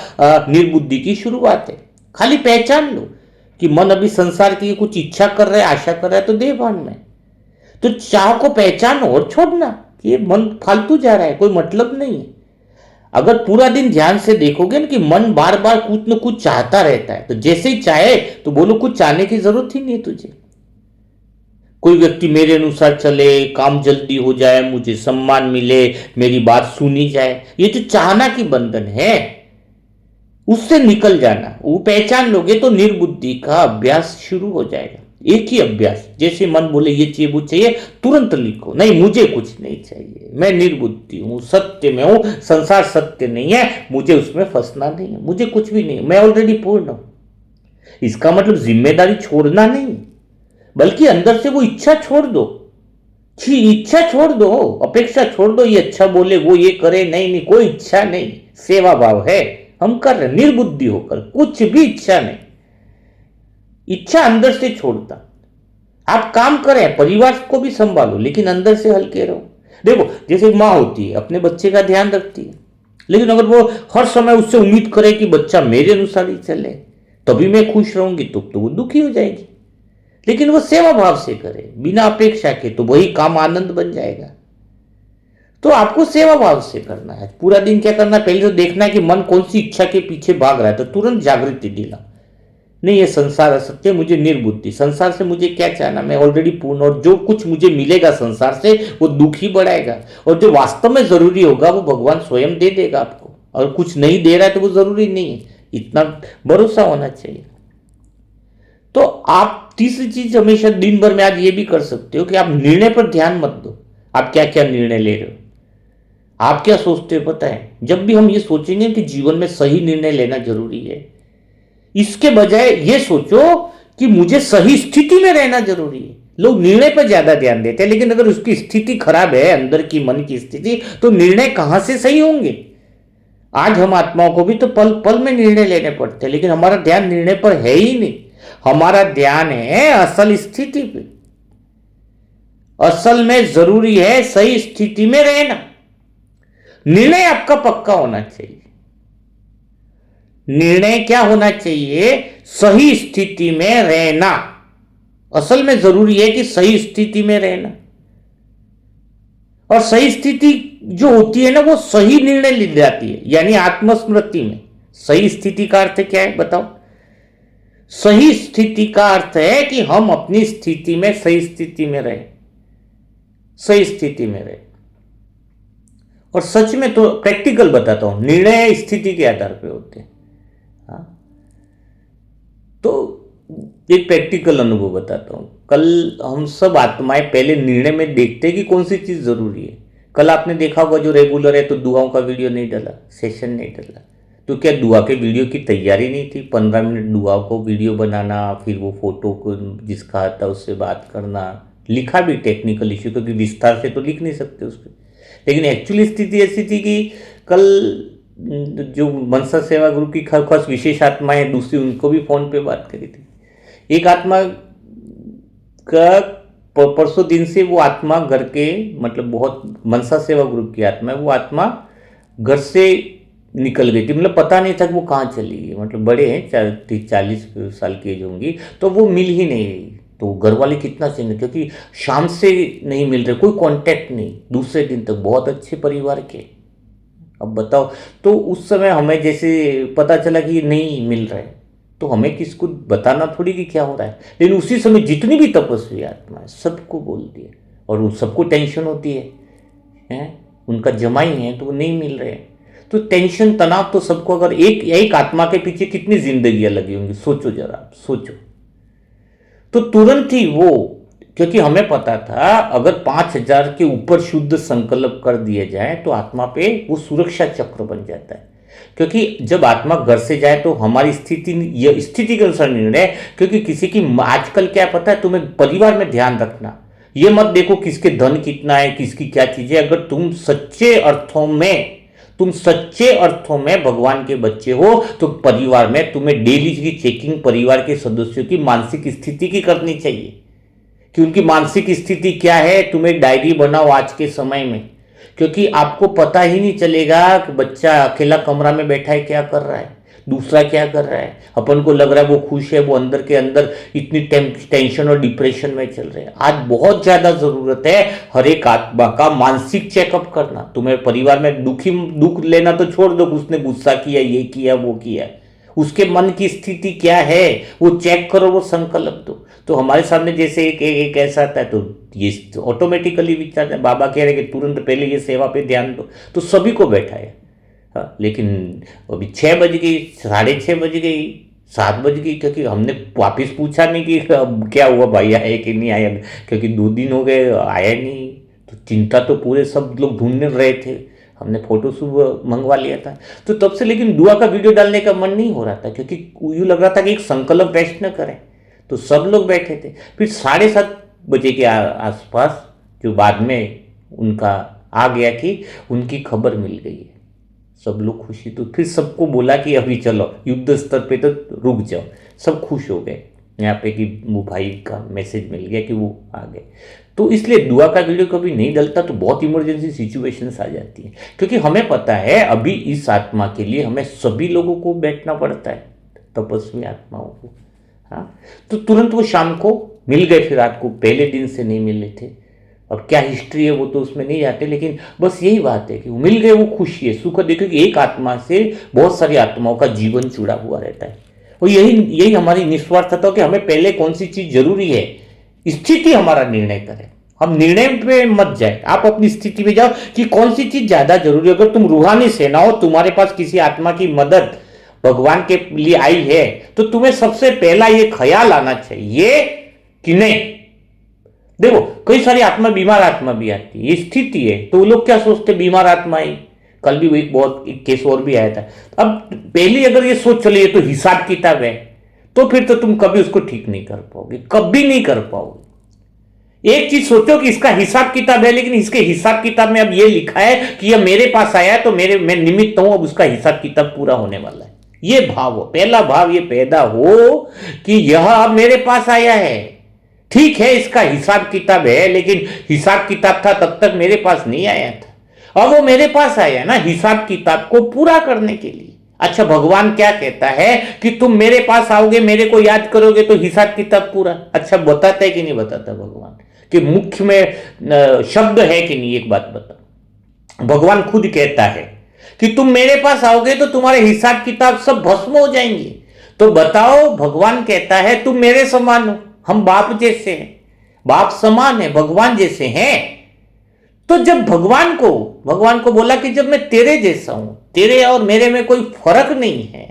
निर्बुद्धि की शुरुआत है। खाली पहचान लो कि मन अभी संसार की कुछ इच्छा कर रहा है, आशा कर रहा है, तो देहभान में, तो चाह को पहचानो और छोड़ना कि ये मन फालतू जा रहा है, कोई मतलब नहीं है। अगर पूरा दिन ध्यान से देखोगे ना कि मन बार बार कुछ न कुछ चाहता रहता है, तो जैसे ही चाहे तो बोलो कुछ चाहने की जरूरत ही नहीं है तुझे। कोई व्यक्ति मेरे अनुसार चले, काम जल्दी हो जाए, मुझे सम्मान मिले, मेरी बात सुनी जाए, ये जो चाहना की बंधन है उससे निकल जाना, वो पहचान लोगे तो निर्बुद्धि का अभ्यास शुरू हो जाएगा। एक ही अभ्यास, जैसे मन बोले ये चाहिए वो चाहिए, तुरंत लिखो नहीं मुझे कुछ नहीं चाहिए, मैं निर्बुद्धि हूं, सत्य में हूं, संसार सत्य नहीं है, मुझे उसमें फंसना नहीं है, मुझे कुछ भी नहीं, मैं ऑलरेडी पूर्ण हूं। इसका मतलब जिम्मेदारी छोड़ना नहीं, बल्कि अंदर से वो इच्छा छोड़ दो, इच्छा छोड़ दो, अपेक्षा छोड़ दो, ये अच्छा बोले वो ये करे, नहीं नहीं कोई इच्छा नहीं, सेवा भाव है, हम कर रहे निर्बुद्धि होकर, कुछ भी इच्छा नहीं, इच्छा अंदर से छोड़ता। आप काम करें, परिवार को भी संभालो, लेकिन अंदर से हल्के रहो। देखो जैसे माँ होती है अपने बच्चे का ध्यान रखती है, लेकिन अगर वो हर समय उससे उम्मीद करे कि बच्चा मेरे अनुसार ही चले तभी मैं खुश रहूंगी, तो वो दुखी हो जाएगी। लेकिन वो सेवा भाव से करे बिना अपेक्षा के, तो वही काम आनंद बन जाएगा। तो आपको सेवा भाव से करना है। पूरा दिन क्या करना है, पहले तो देखना है कि मन कौन सी इच्छा के पीछे भाग रहा है, तो तुरंत जागृति दिला, नहीं ये संसार असत्य, मुझे निर्बुद्धि, संसार से मुझे क्या चाहना, मैं ऑलरेडी पूर्ण, और जो कुछ मुझे मिलेगा संसार से वो दुख ही बढ़ाएगा, और जो वास्तव में जरूरी होगा वो भगवान स्वयं दे देगा आपको, और कुछ नहीं दे रहा है तो वो जरूरी नहीं है, इतना भरोसा होना चाहिए। तो आप तीसरी चीज हमेशा दिन भर में आज ये भी कर सकते हो कि आप निर्णय पर ध्यान मत दो, आप क्या क्या निर्णय ले रहे हो, आप क्या सोचते हो पता है। जब भी हम ये सोचेंगे कि जीवन में सही निर्णय लेना जरूरी है, इसके बजाय ये सोचो कि मुझे सही स्थिति में रहना जरूरी है। लोग निर्णय पर ज्यादा ध्यान देते हैं, लेकिन अगर उसकी स्थिति खराब है, अंदर की मन की स्थिति, तो निर्णय कहां से सही होंगे। आज हम आत्माओं को भी तो पल पल में निर्णय लेने पड़ते हैं, लेकिन हमारा ध्यान निर्णय पर है ही नहीं, हमारा ध्यान है असल स्थिति पे। असल में जरूरी है सही स्थिति में रहना। निर्णय आपका पक्का होना चाहिए। निर्णय क्या होना चाहिए, सही स्थिति में रहना। असल में जरूरी है कि सही स्थिति में रहना, और सही स्थिति जो होती है ना वो सही निर्णय ली जाती है, यानी आत्मस्मृति में। सही स्थिति का अर्थ क्या है बताओ। सही स्थिति का अर्थ है कि हम अपनी स्थिति में सही स्थिति में रहे, सही स्थिति में रहे। और सच में तो प्रैक्टिकल बताता हूं, निर्णय स्थिति के आधार पे होते हैं। हाँ? तो एक प्रैक्टिकल अनुभव बताता हूं। कल हम सब आत्माएं पहले निर्णय में देखते हैं कि कौन सी चीज जरूरी है। कल आपने देखा होगा जो रेगुलर है तो दुआओं का वीडियो नहीं डाला, सेशन नहीं डाला, तो क्या दुआ के वीडियो की तैयारी नहीं थी। 15 मिनट दुआ को वीडियो बनाना, फिर वो फोटो को जिसका आता उससे बात करना, लिखा भी टेक्निकल इश्यू, क्योंकि विस्तार से तो लिख नहीं सकते उस पर। लेकिन एक्चुअली स्थिति ऐसी थी कि कल जो मनसा सेवा ग्रुप की खास विशेष आत्माएं दूसरी, उनको भी फोन पे बात करी थी। एक आत्मा का परसों दिन से वो आत्मा घर के, मतलब बहुत मनसा सेवा ग्रुप की आत्मा है, वो आत्मा घर से निकल गई थी, मतलब पता नहीं था कि वो कहाँ चली गई। मतलब बड़े हैं, 40 साल की एज होंगी, तो वो मिल ही नहीं रही। तो घर वाले कितना चिंतित, क्योंकि शाम से नहीं मिल रहे, कोई कांटेक्ट नहीं, दूसरे दिन तक। बहुत अच्छे परिवार के, अब बताओ। तो उस समय हमें जैसे पता चला कि नहीं मिल रहे, तो हमें किसको बताना थोड़ी कि क्या हो रहा है। लेकिन उसी समय जितनी भी तपस्वी आत्मा है सबको बोल दिया, और उन सबको टेंशन होती है, उनका जमाई है तो वो नहीं मिल रहे। तो टेंशन तनाव तो सबको, अगर एक आत्मा के पीछे कितनी जिंदगियां लगी होंगी, सोचो जरा, आप सोचो। तो तुरंत ही वो, क्योंकि हमें पता था अगर 5000 के ऊपर शुद्ध संकल्प कर दिए जाए तो आत्मा पे वो सुरक्षा चक्र बन जाता है। क्योंकि जब आत्मा घर से जाए तो हमारी स्थिति के अनुसार निर्णय, क्योंकि किसी की, आजकल क्या पता है तुम्हें, परिवार में ध्यान रखना, ये मत देखो किसके धन कितना है, किसकी क्या चीजें। अगर तुम सच्चे अर्थों में तुम सच्चे अर्थों में भगवान के बच्चे हो तो परिवार में तुम्हें डेली की चेकिंग परिवार के सदस्यों की मानसिक स्थिति की करनी चाहिए कि उनकी मानसिक स्थिति क्या है। तुम्हें डायरी बनाओ आज के समय में, क्योंकि आपको पता ही नहीं चलेगा कि बच्चा अकेला कमरा में बैठा है क्या कर रहा है, दूसरा क्या कर रहा है। अपन को लग रहा है वो खुश है, वो अंदर के अंदर इतनी टेंशन और डिप्रेशन में चल रहे हैं। आज बहुत ज्यादा जरूरत है हर एक आत्मा का मानसिक चेकअप करना। तुम्हें परिवार में दुख लेना तो छोड़ दो, उसने गुस्सा किया, ये किया, वो किया, उसके मन की स्थिति क्या है वो चेक करो, वो संकल्प दो। तो हमारे सामने जैसे एक ऐसा आता है तो ये ऑटोमेटिकली विचार है, बाबा कह रहे कि तुरंत पहले ये सेवा पे ध्यान दो, तो सभी को बैठाया। हाँ, लेकिन अभी 6 बज गई, 6:30 बज गई, 7 बज गई, क्योंकि हमने वापिस पूछा नहीं कि क्या हुआ, भाई आया कि नहीं आया, क्योंकि 2 दिन हो गए आया नहीं। तो चिंता तो पूरे सब लोग ढूंढने रहे थे, हमने फोटो सुबह मंगवा लिया था। तो तब से लेकिन दुआ का वीडियो डालने का मन नहीं हो रहा था, क्योंकि यूँ लग रहा था कि एक संकल्प रेस्ट न करें। तो सब लोग बैठे थे। फिर 7:30 बजे के आसपास जो बाद में उनका आ गया कि उनकी खबर मिल गई है, सब लोग खुशी। तो फिर सबको बोला कि अभी चलो युद्ध स्तर पे तो रुक जाओ, सब खुश हो गए यहाँ पे कि वो भाई का मैसेज मिल गया कि वो आ गए। तो इसलिए दुआ का वीडियो कभी नहीं डलता तो बहुत इमरजेंसी सिचुएशंस आ जाती है, क्योंकि हमें पता है अभी इस आत्मा के लिए हमें सभी लोगों को बैठना पड़ता है, तपस्वी आत्माओं को। हाँ, तो तुरंत वो शाम को मिल गए, फिर रात को, पहले दिन से नहीं मिले थे। अब क्या हिस्ट्री है वो तो उसमें नहीं जाते, लेकिन बस यही बात है कि वो मिल गए, वो खुशी है, सुख है। देखो कि एक आत्मा से बहुत सारी आत्माओं का जीवन जुड़ा हुआ रहता है। और यही हमारी निस्वार्थता कि हमें पहले कौन सी चीज जरूरी है, स्थिति हमारा निर्णय करे। हम निर्णय पे मत जाए, आप अपनी स्थिति में जाओ कि कौन सी चीज ज्यादा जरूरी है। अगर तुम रूहानी सेना हो, तुम्हारे पास किसी आत्मा की मदद भगवान के लिए आई है, तो तुम्हें सबसे पहला ये ख्याल आना चाहिए कि नहीं, देखो कई सारी आत्मा, बीमार आत्मा भी आती है, ये स्थिति है। तो वो लोग क्या सोचते, बीमार आत्मा आई। कल भी एक केस और भी आया था। अब पहले अगर ये सोच चले तो हिसाब किताब है, तो फिर तो तुम कभी उसको ठीक नहीं कर पाओगे, कभी नहीं कर पाओगे। एक चीज सोचो कि इसका हिसाब किताब है, लेकिन इसके हिसाब किताब में अब ये लिखा है कि यह मेरे पास आया तो मैं निमित्त हूं, अब उसका हिसाब किताब पूरा होने वाला है। ये भाव हो, पहला भाव ये पैदा हो कि यह अब मेरे पास आया है, ठीक है इसका हिसाब किताब है, लेकिन हिसाब किताब था तब तक मेरे पास नहीं आया था। अब वो मेरे पास आया ना हिसाब किताब को पूरा करने के लिए। अच्छा, भगवान क्या कहता है कि तुम मेरे पास आओगे, मेरे को याद करोगे तो हिसाब किताब पूरा। अच्छा, बताता है कि नहीं बताता भगवान, कि मुख्य में शब्द है कि नहीं? एक बात बता, भगवान खुद कहता है कि तुम मेरे पास आओगे तो तुम्हारे हिसाब किताब सब भस्म हो जाएंगे। तो बताओ, भगवान कहता है तुम मेरे समान हो, हम बाप जैसे हैं, बाप समान है, भगवान जैसे हैं। तो जब भगवान को बोला कि जब मैं तेरे जैसा हूं, तेरे और मेरे में कोई फर्क नहीं है,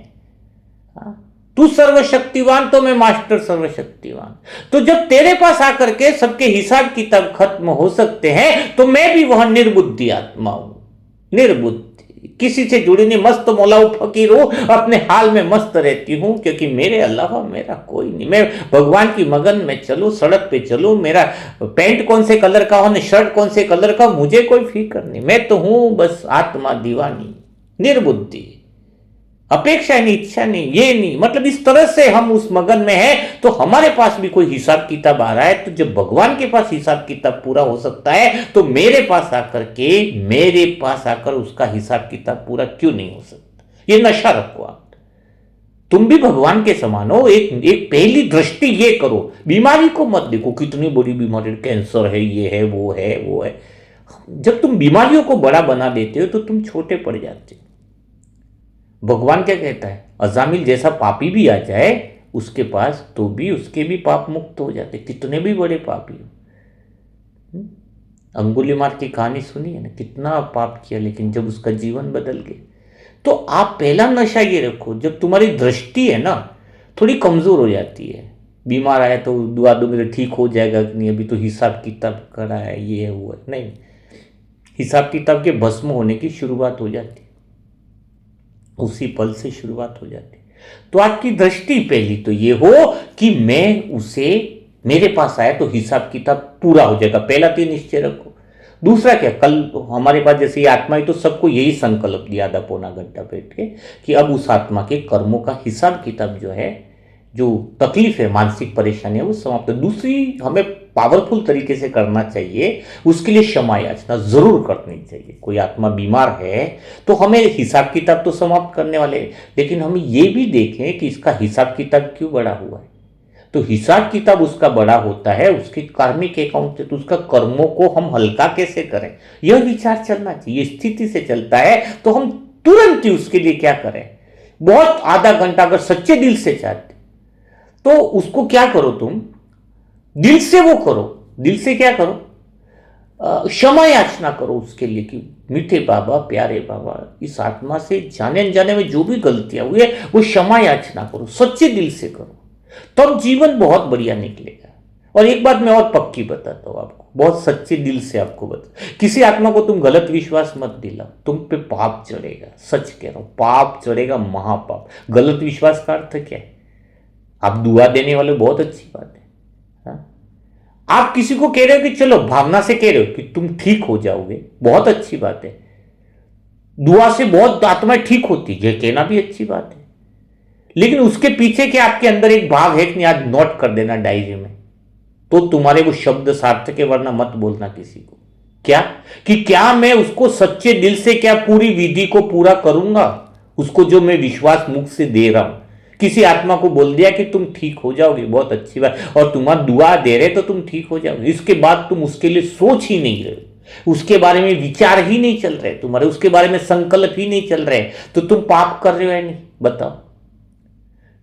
तू सर्वशक्तिवान तो मैं मास्टर सर्वशक्तिवान, तो जब तेरे पास आकर के सबके हिसाब किताब खत्म हो सकते हैं, तो मैं भी वह निर्बुद्धि आत्मा हूं, निर्बुद्धि, किसी से जुड़ी नहीं, मस्त मौलाऊ फकीर हूं, अपने हाल में मस्त रहती हूं, क्योंकि मेरे अलावा मेरा कोई नहीं। मैं भगवान की मगन में चलूं, सड़क पे चलूं, मेरा पैंट कौन से कलर का हो, शर्ट कौन से कलर का, मुझे कोई फिक्र नहीं। मैं तो हूं बस आत्मा दीवानी, निर्बुद्धि, अपेक्षा नहीं, इच्छा नहीं, ये नहीं। मतलब इस तरह से हम उस मगन में हैं, तो हमारे पास भी कोई हिसाब किताब आ रहा है। तो जब भगवान के पास हिसाब किताब पूरा हो सकता है, तो मेरे पास आकर उसका हिसाब किताब पूरा क्यों नहीं हो सकता? ये नशा रखो आप, तुम भी भगवान के समान हो। एक पहली दृष्टि ये करो, बीमारी को मत देखो कितनी बड़ी बीमारी, कैंसर है, ये है, वो है। जब तुम बीमारियों को बड़ा बना देते हो तो तुम छोटे पड़ जाते हो। भगवान क्या कहता है, अजामिल जैसा पापी भी आ जाए उसके पास, तो भी उसके भी पाप मुक्त हो जाते, कितने भी बड़े पापी हो। अंगुलीमाल की कहानी सुनी है ना, कितना पाप किया, लेकिन जब उसका जीवन बदल गया। तो आप पहला नशा ये रखो, जब तुम्हारी दृष्टि है ना थोड़ी कमजोर हो जाती है, बीमार आया तो दुआ दो मेरे ठीक हो जाएगा कि नहीं, अभी तो हिसाब किताब करा है, ये है वो है, नहीं, हिसाब किताब के भस्म होने की शुरुआत हो जाती है, उसी पल से शुरुआत हो जाती है। तो आपकी दृष्टि पहली तो ये हो कि मैं उसे, मेरे पास आया तो हिसाब किताब पूरा हो जाएगा, पहला तो निश्चय रखो। दूसरा क्या, कल हमारे पास जैसे ये आत्मा है तो सबको यही संकल्प दिया आधा पौना घंटा बैठ के कि अब उस आत्मा के कर्मों का हिसाब किताब जो है, जो तकलीफ है, मानसिक परेशानी है, वो समाप्त। दूसरी हमें पावरफुल तरीके से करना चाहिए, उसके लिए क्षमा याचना जरूर करनी चाहिए। कोई आत्मा बीमार है तो हमें हिसाब किताब तो समाप्त करने वाले हैं, लेकिन हम ये भी देखें कि इसका हिसाब किताब क्यों बड़ा हुआ है। तो हिसाब किताब उसका बड़ा होता है उसके कार्मिक अकाउंट से, तो उसका कर्मों को हम हल्का कैसे करें, यह विचार चलना चाहिए। स्थिति से चलता है तो हम तुरंत ही उसके लिए क्या करें, बहुत आधा घंटा अगर सच्चे दिल से चाहते तो उसको क्या करो, तुम दिल से वो करो, दिल से क्या करो, क्षमा याचना करो उसके लिए कि मीठे बाबा, प्यारे बाबा, इस आत्मा से जाने अनजाने में जो भी गलतियां हुई है वो क्षमा याचना करो, सच्चे दिल से करो, तब जीवन बहुत बढ़िया निकलेगा। और एक बात मैं और पक्की बताता हूं आपको, बहुत सच्चे दिल से आपको बता, किसी आत्मा को तुम गलत विश्वास मत दिलाओ, तुम पे पाप चढ़ेगा। सच कह रहा हूं, पाप चढ़ेगा, महापाप। गलत विश्वास का अर्थ क्या है, आप दुआ देने वाले, बहुत अच्छी बात है। हाँ? आप किसी को कह रहे हो कि चलो, भावना से कह रहे हो कि तुम ठीक हो जाओगे, बहुत अच्छी बात है। दुआ से बहुत आत्माएं ठीक होती है, कहना भी अच्छी बात है, लेकिन उसके पीछे के आपके अंदर एक भाव है कि नहीं, आज नोट कर देना डायरी में, तो तुम्हारे वो शब्द सार्थक है, वरना मत बोलना किसी को। क्या कि क्या मैं उसको सच्चे दिल से क्या पूरी विधि को पूरा करूंगा, उसको जो मैं विश्वास मुख से दे रहा हूं। किसी आत्मा को बोल दिया कि तुम ठीक हो जाओगे, बहुत अच्छी बात, और तुम्हारा दुआ दे रहे तो तुम ठीक हो जाओगे, इसके बाद तुम उसके लिए सोच ही नहीं रहे, उसके बारे में विचार ही नहीं चल रहे तुम्हारे, उसके बारे में संकल्प ही नहीं चल रहे, तो तुम पाप कर रहे हो या नहीं, बताओ।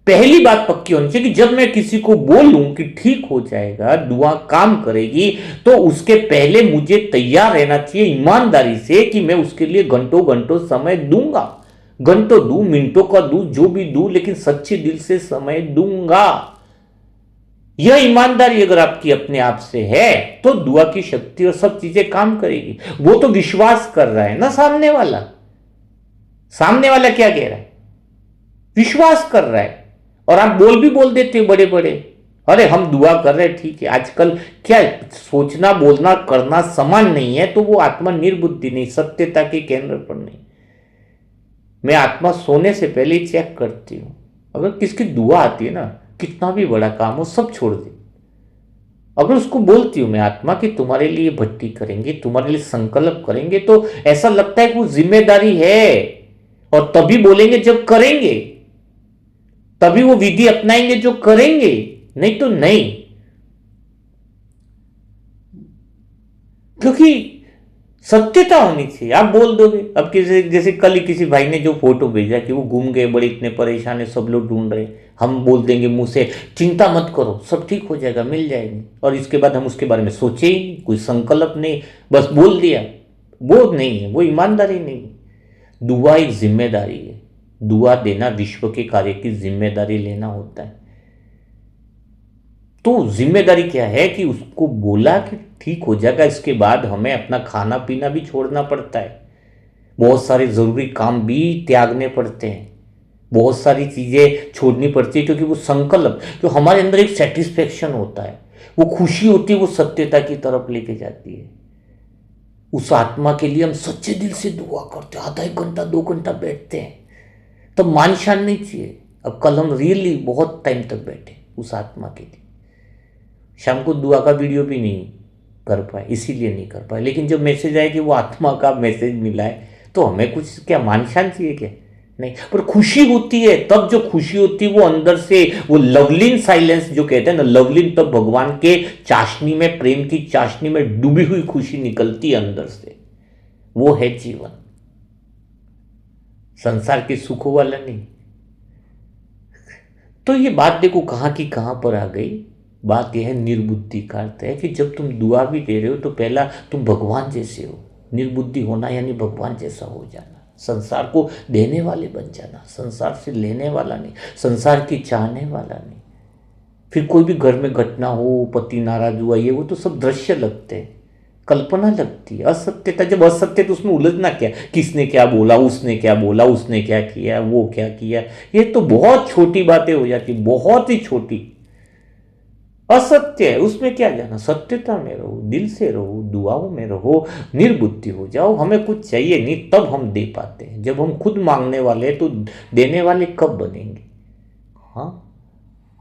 पहली बात पक्की होनी चाहिए कि जब मैं किसी को बोलूं कि ठीक हो जाएगा, दुआ काम करेगी, तो उसके पहले मुझे तैयार रहना चाहिए ईमानदारी से कि मैं उसके लिए घंटों घंटों समय दूंगा, घंटों दूं, मिनटों का दूं, जो भी दूं, लेकिन सच्चे दिल से समय दूंगा। यह ईमानदारी अगर आपकी अपने आप से है तो दुआ की शक्ति और सब चीजें काम करेगी। वो तो विश्वास कर रहा है ना सामने वाला, सामने वाला क्या कह रहा है, विश्वास कर रहा है। और आप बोल भी बोल देते हो बड़े बड़े, अरे हम दुआ कर रहे हैं, ठीक है। आजकल क्या सोचना, बोलना, करना समान नहीं है, तो वो आत्मा निर्बुद्धि नहीं, सत्यता के केंद्र पर नहीं। मैं आत्मा सोने से पहले ही चेक करती हूं, अगर किसकी दुआ आती है ना, कितना भी बड़ा काम हो सब छोड़ दे। अगर उसको बोलती हूं मैं आत्मा कि तुम्हारे लिए भट्टी करेंगे, तुम्हारे लिए संकल्प करेंगे, तो ऐसा लगता है कि वो जिम्मेदारी है, और तभी बोलेंगे जब करेंगे, तभी वो विधि अपनाएंगे जो करेंगे, नहीं तो नहीं। क्योंकि सत्यता होनी चाहिए। आप बोल दोगे, अब किसी, जैसे कल ही किसी भाई ने जो फोटो भेजा कि वो घूम गए, बड़े इतने परेशान है, सब लोग ढूंढ रहे, हम बोल देंगे मुंह से चिंता मत करो, सब ठीक हो जाएगा, मिल जाएंगे, और इसके बाद हम उसके बारे में सोचे ही नहीं, कोई संकल्प नहीं, बस बोल दिया। वो नहीं है, वो ईमानदारी नहीं। दुआ एक जिम्मेदारी है, दुआ देना विश्व के कार्य की जिम्मेदारी लेना होता है। तो जिम्मेदारी क्या है कि उसको बोला कि ठीक हो जाएगा, इसके बाद हमें अपना खाना पीना भी छोड़ना पड़ता है, बहुत सारे जरूरी काम भी त्यागने पड़ते हैं, बहुत सारी चीजें छोड़नी पड़ती है, क्योंकि वो संकल्प, जो हमारे अंदर एक सेटिस्फेक्शन होता है, वो खुशी होती है, वो सत्यता की तरफ लेके जाती है। उस आत्मा के लिए हम सच्चे दिल से दुआ करते हैं, आधा एक घंटा 2 घंटा बैठते हैं, तब मान शान नहीं चाहिए। अब कल हम रियली बहुत टाइम तक बैठे उस आत्मा के लिए, शाम को दुआ का वीडियो भी नहीं कर पाए, इसीलिए नहीं कर पाए। लेकिन जब मैसेज आए कि वो आत्मा का मैसेज मिला है, तो हमें कुछ क्या मान शान चाहिए क्या, नहीं, पर खुशी होती है। तब जो खुशी होती है वो अंदर से, वो लवलीन साइलेंस जो कहते हैं ना, लवलीन, तब भगवान के चाशनी में, प्रेम की चाशनी में डूबी हुई खुशी निकलती है अंदर से, वो है जीवन। संसार के सुखों वाला नहीं। तो ये बात देखो कहां की कहां पर आ गई। बात यह है, निर्बुद्धि का अर्थ है कि जब तुम दुआ भी दे रहे हो तो पहला तुम भगवान जैसे हो। निर्बुद्धि होना यानी भगवान जैसा हो जाना, संसार को देने वाले बन जाना, संसार से लेने वाला नहीं, संसार की चाहने वाला नहीं। फिर कोई भी घर में घटना हो, पति नाराज हुआ, ये वो तो सब दृश्य लगते हैं, कल्पना लगती है। असत्यता, जब असत्य तो उसमें उलझना क्या, किसने क्या बोला, उसने क्या बोला, उसने क्या किया, वो क्या किया, ये तो बहुत छोटी बातें हो जाती, बहुत ही छोटी। असत्य है, उसमें क्या जाना, सत्यता में रहो, दिल से रहो, दुआओं में रहो, निर्बुद्धि हो जाओ। हमें कुछ चाहिए नहीं तब हम दे पाते हैं। जब हम खुद मांगने वाले हैं तो देने वाले कब बनेंगे? हाँ,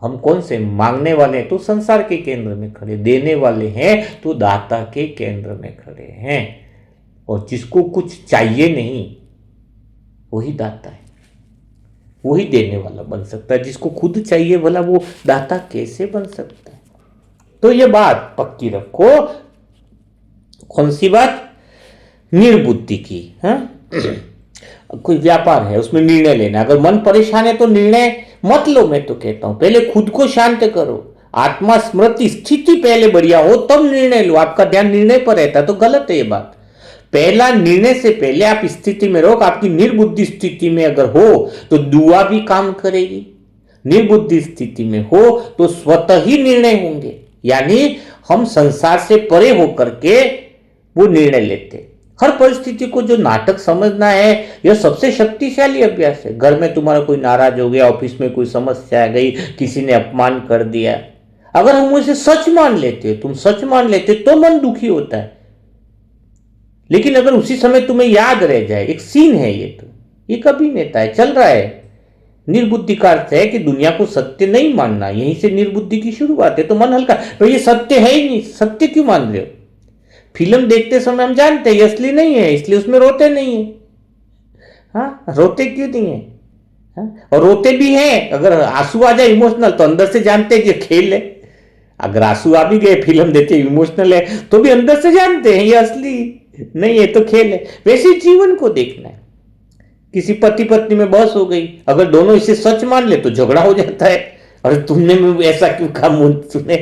हम कौन से मांगने वाले हैं तो संसार के केंद्र में खड़े, देने वाले हैं तो दाता के केंद्र में खड़े हैं। और जिसको कुछ चाहिए नहीं वही दाता है, वही देने वाला बन सकता है। जिसको खुद चाहिए भला वो दाता कैसे बन सकता है? तो ये बात पक्की रखो। कौन सी बात? निर्बुद्धि की। हाँ, कोई व्यापार है उसमें निर्णय लेना, अगर मन परेशान है तो निर्णय मत लो। मैं तो कहता हूं पहले खुद को शांत करो, आत्मा स्मृति स्थिति पहले बढ़िया हो तब निर्णय लो। आपका ध्यान निर्णय पर रहता है तो गलत है ये बात। पहला निर्णय से पहले आप स्थिति में रहो। आपकी निर्बुद्धि स्थिति में अगर हो तो दुआ भी काम करेगी, निर्बुद्धि स्थिति में हो तो स्वतः ही निर्णय होंगे। यानी हम संसार से परे होकर के वो निर्णय लेते। हर परिस्थिति को जो नाटक समझना है यह सबसे शक्तिशाली अभ्यास है। घर में तुम्हारा कोई नाराज हो गया, ऑफिस में कोई समस्या आ गई, किसी ने अपमान कर दिया, अगर हम उसे सच मान लेते, तुम सच मान लेते तो मन दुखी होता है। लेकिन अगर उसी समय तुम्हें याद रह जाए, एक सीन है ये, तो ये कभी नेता है चल रहा है। निर्बुद्धि का अर्थ है कि दुनिया को सत्य नहीं मानना, यहीं से निर्बुद्धि की शुरुआत है। तो मन हल्का, तो ये सत्य है ही नहीं, सत्य क्यों मान रहे हो? फिल्म देखते समय हम जानते हैं ये असली नहीं है, इसलिए उसमें रोते नहीं है। हाँ, रोते क्यों नहीं है? हाँ? और रोते भी हैं, अगर आंसू आ जाए इमोशनल तो अंदर से जानते हैं कि खेल है। अगर आंसू आ भी गए फिल्म देखते इमोशनल है तो भी अंदर से जानते हैं ये असली नहीं है, तो खेल है। वैसे जीवन को देखना है। किसी पति पत्नी में बहस हो गई, अगर दोनों इसे सच मान ले तो झगड़ा हो जाता है, और तुमने ऐसा क्यों कहा मुंह सुने।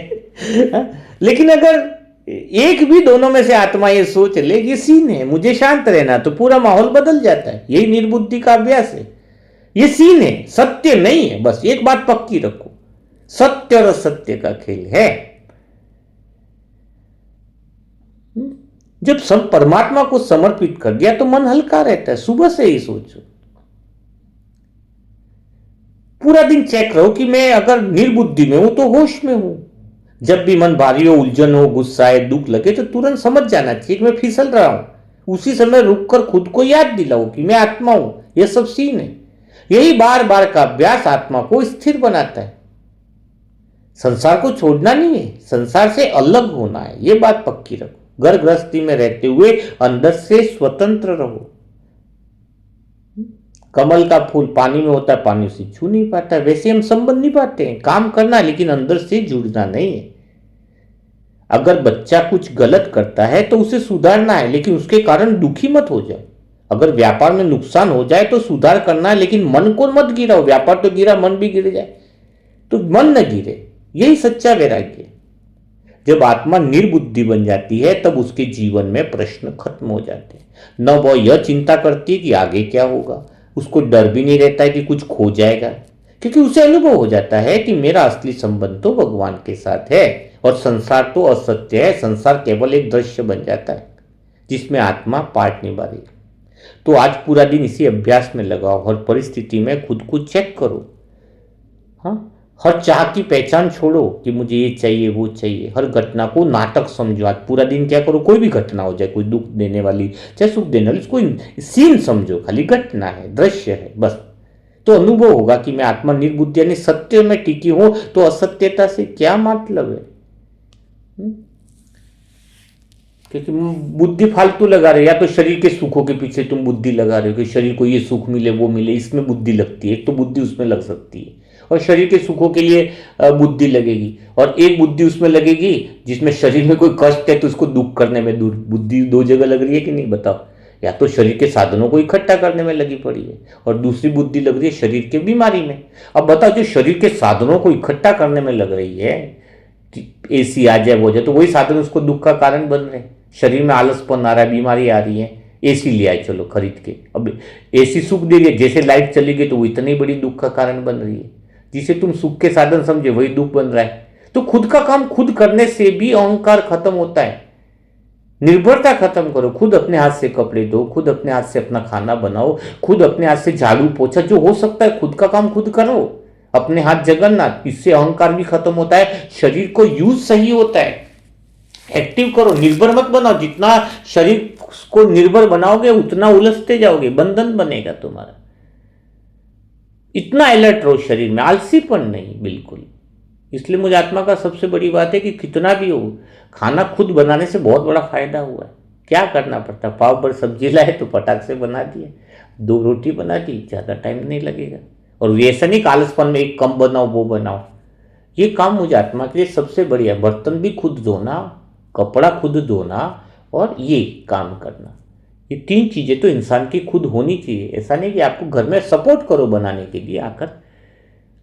लेकिन अगर एक भी दोनों में से आत्मा ये सोच ले ये सीन है, मुझे शांत रहना, तो पूरा माहौल बदल जाता है। यही निर्बुद्धि का अभ्यास है। ये सीन है, सत्य नहीं है। बस एक बात पक्की रखो, सत्य और असत्य का खेल है। जब सब परमात्मा को समर्पित कर दिया तो मन हल्का रहता है। सुबह से ही सोचो, पूरा दिन चेक रहो कि मैं अगर निर्बुद्धि में हूं तो होश में हूं। जब भी मन भारी हो, उलझन हो, गुस्सा है, दुख लगे तो तुरंत समझ जाना चाहिए कि मैं फिसल रहा हूं। उसी समय रुककर खुद को याद दिलाओ कि मैं आत्मा हूं। यह सब सीन है। यही बार बार का अभ्यास आत्मा को स्थिर बनाता है। संसार को छोड़ना नहीं है, संसार से अलग होना है। यह बात पक्की रखो। घर गृहस्थी में रहते हुए अंदर से स्वतंत्र रहो। कमल का फूल पानी में होता है, पानी से छू नहीं पाता, वैसे हम संबंध निभाते हैं। काम करना लेकिन अंदर से जुड़ना नहीं है। अगर बच्चा कुछ गलत करता है तो उसे सुधारना है, लेकिन उसके कारण दुखी मत हो जाओ। अगर व्यापार में नुकसान हो जाए तो सुधार करना है, लेकिन मन को मत गिराओ। व्यापार तो गिरा, मन भी गिर जाए तो मन न गिरे। यही सच्चा वैराग्य। जब आत्मा निर्बुद्धि बन जाती है तब उसके जीवन में प्रश्न खत्म हो जाते हैं। न वह यह चिंता करती है कि आगे क्या होगा, उसको डर भी नहीं रहता है कि कुछ खो जाएगा, क्योंकि उसे अनुभव हो जाता है कि मेरा असली संबंध तो भगवान के साथ है और संसार तो असत्य है। संसार केवल एक दृश्य बन जाता है जिसमें आत्मा पार्ट निभा रही। तो आज पूरा दिन इसी अभ्यास में लगाओ। हर परिस्थिति में खुद को चेक करो। हाँ, हर चाह की पहचान छोड़ो कि मुझे ये चाहिए वो चाहिए। हर घटना को नाटक समझो। आज पूरा दिन क्या करो, कोई भी घटना हो जाए, कोई दुख देने वाली चाहे सुख देने वाली, कोई सीन समझो, खाली घटना है, दृश्य है बस। तो अनुभव होगा कि मैं आत्मा निर्बुद्धि यानी सत्य में टिकी हूं, तो असत्यता से क्या मतलब है? क्योंकि बुद्धि फालतू लगा रहे हो, या तो शरीर के सुखों के पीछे तुम बुद्धि लगा रहे हो कि शरीर को ये सुख मिले वो मिले, इसमें बुद्धि लगती है। एक तो बुद्धि उसमें लग सकती है और शरीर के सुखों के लिए बुद्धि लगेगी, और एक बुद्धि उसमें लगेगी जिसमें शरीर में कोई कष्ट है तो उसको दुख करने में दूर। बुद्धि दो जगह लग रही है कि नहीं बताओ? या तो शरीर के साधनों को इकट्ठा करने में लगी पड़ी है, और दूसरी बुद्धि लग रही है शरीर के बीमारी में। अब बताओ, जो शरीर के साधनों को इकट्ठा करने में लग रही है, एसी आ जाए वो जाए, तो वही साधन उसको दुख का कारण बन रहे हैं। शरीर में आलसपन आ रहा है, बीमारी आ रही है, एसी ले आए चलो खरीद के। अब एसी सुख दे रही है, जैसे लाइट चली गई तो वो इतनी बड़ी दुख का कारण बन रही है। जिसे तुम सुख के साधन समझे वही दुख बन रहा है। तो खुद का काम खुद करने से भी अहंकार खत्म होता है। निर्भरता खत्म करो। खुद अपने हाथ से कपड़े धो, खुद अपने हाथ से अपना खाना बनाओ, खुद अपने हाथ से झाड़ू पोछा, जो हो सकता है खुद का काम खुद करो। अपने हाथ जगन्नाथ, इससे अहंकार भी खत्म होता है, शरीर को यूज सही होता है। एक्टिव करो, निर्भर मत बनाओ। जितना शरीर को निर्भर बनाओगे उतना उलझते जाओगे, बंधन बनेगा तुम्हारा। इतना अलर्ट रहो शरीर में, आलसीपन नहीं बिल्कुल। इसलिए मुझे आत्मा का सबसे बड़ी बात है कि कितना भी हो, खाना खुद बनाने से बहुत बड़ा फायदा हुआ है। क्या करना पड़ता, पाव भर सब्जी लाए तो फटाक से बना दिए, 2 रोटी बना दी, ज़्यादा टाइम नहीं लगेगा। और ऐसा नहीं आलसपन में एक कम बनाओ वो बनाओ, ये काम मुझे आत्मा के लिए सबसे बढ़िया। बर्तन भी खुद धोना, कपड़ा खुद धोना और ये काम करना, ये 3 चीज़ें तो इंसान की खुद होनी चाहिए। ऐसा नहीं कि आपको घर में सपोर्ट करो बनाने के लिए आकर,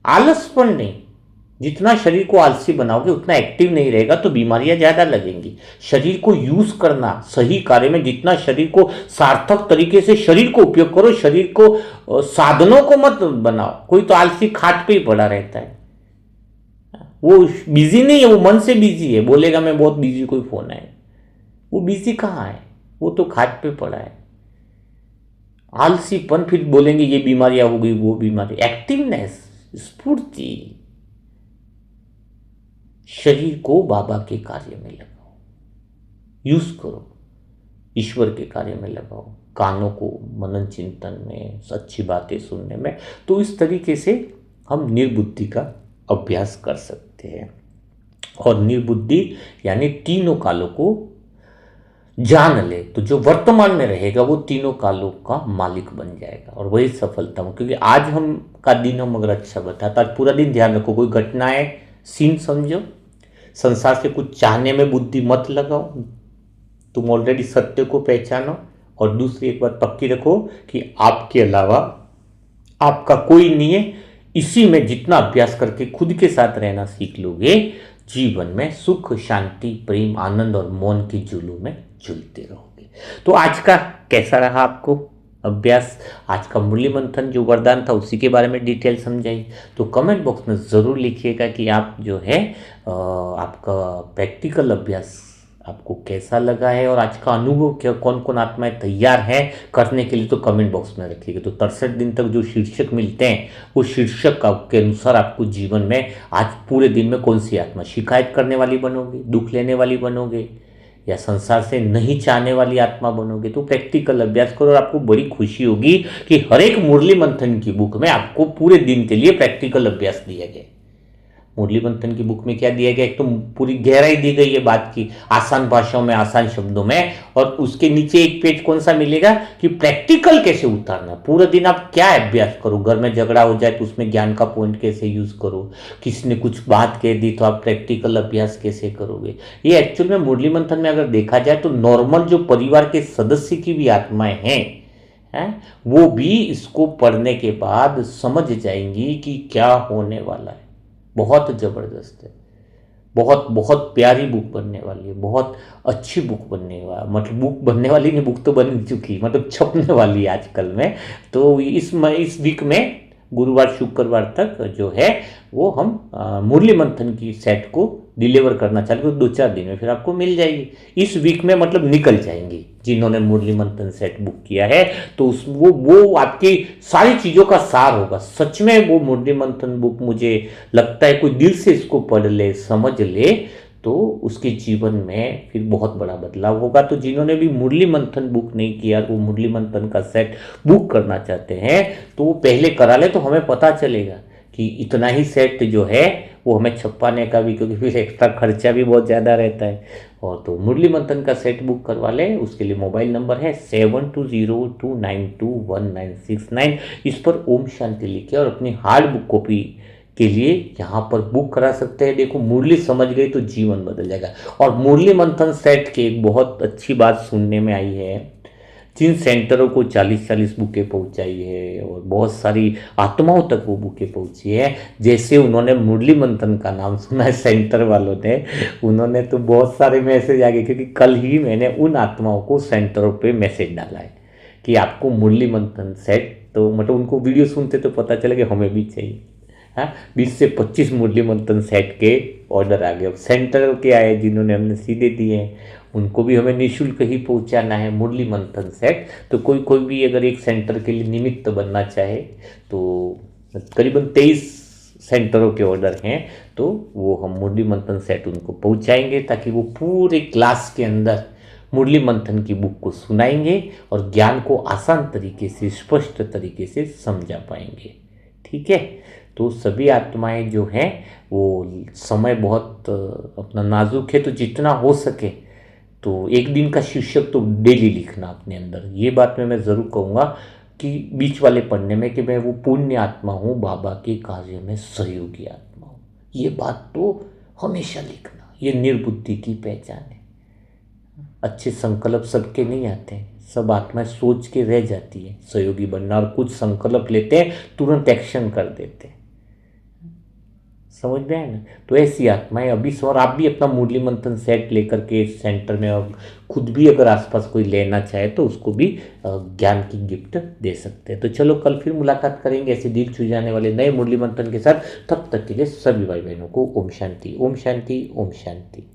आलसपन नहीं। जितना शरीर को आलसी बनाओगे उतना एक्टिव नहीं रहेगा तो बीमारियां ज़्यादा लगेंगी। शरीर को यूज करना सही कार्य में, जितना शरीर को सार्थक तरीके से शरीर को उपयोग करो, शरीर को साधनों को मत बनाओ। कोई तो आलसी खाट पे ही पड़ा रहता है, वो बिजी नहीं है, वो मन से बिजी है। बोलेगा मैं बहुत बिजी, कोई फोन आए, वो बिजी कहाँ है, वो तो खाट पे पड़ा है। आलसीपन, फिर बोलेंगे ये बीमारियां हो गई वो बीमारी। एक्टिवनेस, स्फूर्ति, शरीर को बाबा के कार्य में लगाओ, यूज करो, ईश्वर के कार्य में लगाओ, कानों को मनन चिंतन में, अच्छी बातें सुनने में। तो इस तरीके से हम निर्बुद्धि का अभ्यास कर सकते हैं। और निर्बुद्धि यानी तीनों कालों को जान ले तो जो वर्तमान में रहेगा वो तीनों कालों का मालिक बन जाएगा, और वही सफलता हो। क्योंकि आज हम का दिन हम अगर अच्छा बताता, आज पूरा दिन ध्यान रखो, कोई घटनाएं सीन समझो, संसार से कुछ चाहने में बुद्धि मत लगाओ, तुम ऑलरेडी सत्य को पहचानो। और दूसरी एक बात पक्की रखो कि आपके अलावा आपका कोई नहीं है। इसी में जितना अभ्यास करके खुद के साथ रहना सीख लोगे, जीवन में सुख, शांति, प्रेम, आनंद और मौन की झूलों में झूलते रहोगे। तो आज का कैसा रहा आपको अभ्यास? आज का मुरली मंथन जो वरदान था उसी के बारे में डिटेल समझाई। तो कमेंट बॉक्स में ज़रूर लिखिएगा कि आप जो है आपका प्रैक्टिकल अभ्यास आपको कैसा लगा है, और आज का अनुभव क्या, कौन कौन आत्माएं तैयार हैं करने के लिए, तो कमेंट बॉक्स में रखिएगा। तो 63 दिन तक जो शीर्षक मिलते हैं वो शीर्षक के अनुसार आपको जीवन में आज पूरे दिन में कौन सी आत्मा शिकायत करने वाली बनोगे, दुख लेने वाली बनोगे, या संसार से नहीं चाहने वाली आत्मा बनोगे। तो प्रैक्टिकल अभ्यास करो और आपको बड़ी खुशी होगी कि हर एक मुरली मंथन की बुक में आपको पूरे दिन के लिए प्रैक्टिकल अभ्यास दिया गया। मुरली मंथन की बुक में क्या दिया गया, एक तो पूरी गहराई दी गई है बात की, आसान भाषाओं में, आसान शब्दों में, और उसके नीचे एक पेज कौन सा मिलेगा कि प्रैक्टिकल कैसे उतारना। पूरा दिन आप क्या अभ्यास करो, घर में झगड़ा हो जाए तो उसमें ज्ञान का पॉइंट कैसे यूज करो, किसी ने कुछ बात कह दी तो आप प्रैक्टिकल अभ्यास कैसे करोगे। ये एक्चुअल में मुरली मंथन में अगर देखा जाए तो नॉर्मल जो परिवार के सदस्य की भी आत्माएं हैं वो भी इसको पढ़ने के बाद समझ जाएंगी कि क्या होने वाला है। बहुत ज़बरदस्त है, बहुत बहुत प्यारी बुक बनने वाली है, बहुत अच्छी बुक बनने वाली, मतलब बुक बनने वाली नहीं, बुक तो बन चुकी, मतलब छपने वाली है आजकल में। तो इस वीक में गुरुवार शुक्रवार तक जो है वो हम मुरली मंथन की सेट को डिलीवर करना चाहते हैं। 2-4 दिन में फिर आपको मिल जाएगी, इस वीक में मतलब निकल जाएंगी। जिन्होंने मुरली मंथन सेट बुक किया है तो वो आपकी सारी चीज़ों का सार होगा। सच में वो मुरली मंथन बुक मुझे लगता है कोई दिल से इसको पढ़ ले, समझ ले तो उसके जीवन में फिर बहुत बड़ा बदलाव होगा। तो जिन्होंने भी मुरली मंथन बुक नहीं किया, वो मुरली मंथन का सेट बुक करना चाहते हैं तो वो पहले करा ले, तो हमें पता चलेगा कि इतना ही सेट जो है वो हमें छपाने का भी, क्योंकि फिर एक्स्ट्रा खर्चा भी बहुत ज़्यादा रहता है। और तो मुरली मंथन का सेट बुक करवा लें, उसके लिए मोबाइल नंबर है 7202921969। इस पर ओम शांति लिखे और अपनी हार्ड बुक कॉपी के लिए यहाँ पर बुक करा सकते हैं। देखो मुरली समझ गई तो जीवन बदल जाएगा। और मुरली मंथन सेट की एक बहुत अच्छी बात सुनने में आई है, जिन सेंटरों को 40-40 बुकें पहुंचाई है और बहुत सारी आत्माओं तक वो बुकें पहुंची है। जैसे उन्होंने मुरली मंथन का नाम सुना है सेंटर वालों ने, उन्होंने तो बहुत सारे मैसेज आ गए, क्योंकि कल ही मैंने उन आत्माओं को सेंटरों पे मैसेज डाला है कि आपको मुरली मंथन सेट, तो मतलब उनको वीडियो सुनते तो पता चले कि हमें भी चाहिए। 20 से 25 मुरली मंथन सेट के ऑर्डर आ गए। अब सेंटर के आए जिन्होंने हमने सीधे दिए हैं, उनको भी हमें निःशुल्क ही पहुंचाना है मुरली मंथन सेट। तो कोई भी अगर एक सेंटर के लिए निमित्त बनना चाहे तो करीबन 23 सेंटरों के ऑर्डर हैं तो वो हम मुरली मंथन सेट उनको पहुंचाएंगे ताकि वो पूरे क्लास के अंदर मुरली मंथन की बुक को सुनाएंगे और ज्ञान को आसान तरीके से स्पष्ट तरीके से समझा पाएंगे। ठीक है, तो सभी आत्माएं जो हैं वो समय बहुत अपना नाजुक है, तो जितना हो सके तो एक दिन का शीर्षक तो डेली लिखना अपने अंदर। ये बात मैं ज़रूर कहूँगा कि बीच वाले पढ़ने में कि मैं वो पुण्य आत्मा हूँ, बाबा के कार्य में सहयोगी आत्मा हूँ, ये बात तो हमेशा लिखना। ये निर्बुद्धि की पहचान है। अच्छे संकल्प सबके नहीं आते हैं, सब आत्माएं सोच के रह जाती है सहयोगी बनना, और कुछ संकल्प लेते हैं तुरंत एक्शन कर देते हैं। समझ में आया ना? तो ऐसी आत्माएं अभी से, और आप भी अपना मुरली मंथन सेट लेकर के सेंटर में, और खुद भी अगर आसपास कोई लेना चाहे तो उसको भी ज्ञान की गिफ्ट दे सकते हैं। तो चलो कल फिर मुलाकात करेंगे ऐसे दिल छू जाने वाले नए मुरली मंथन के साथ। तब तक के लिए सभी भाई बहनों को ओम शांति, ओम शांति, ओम शांति।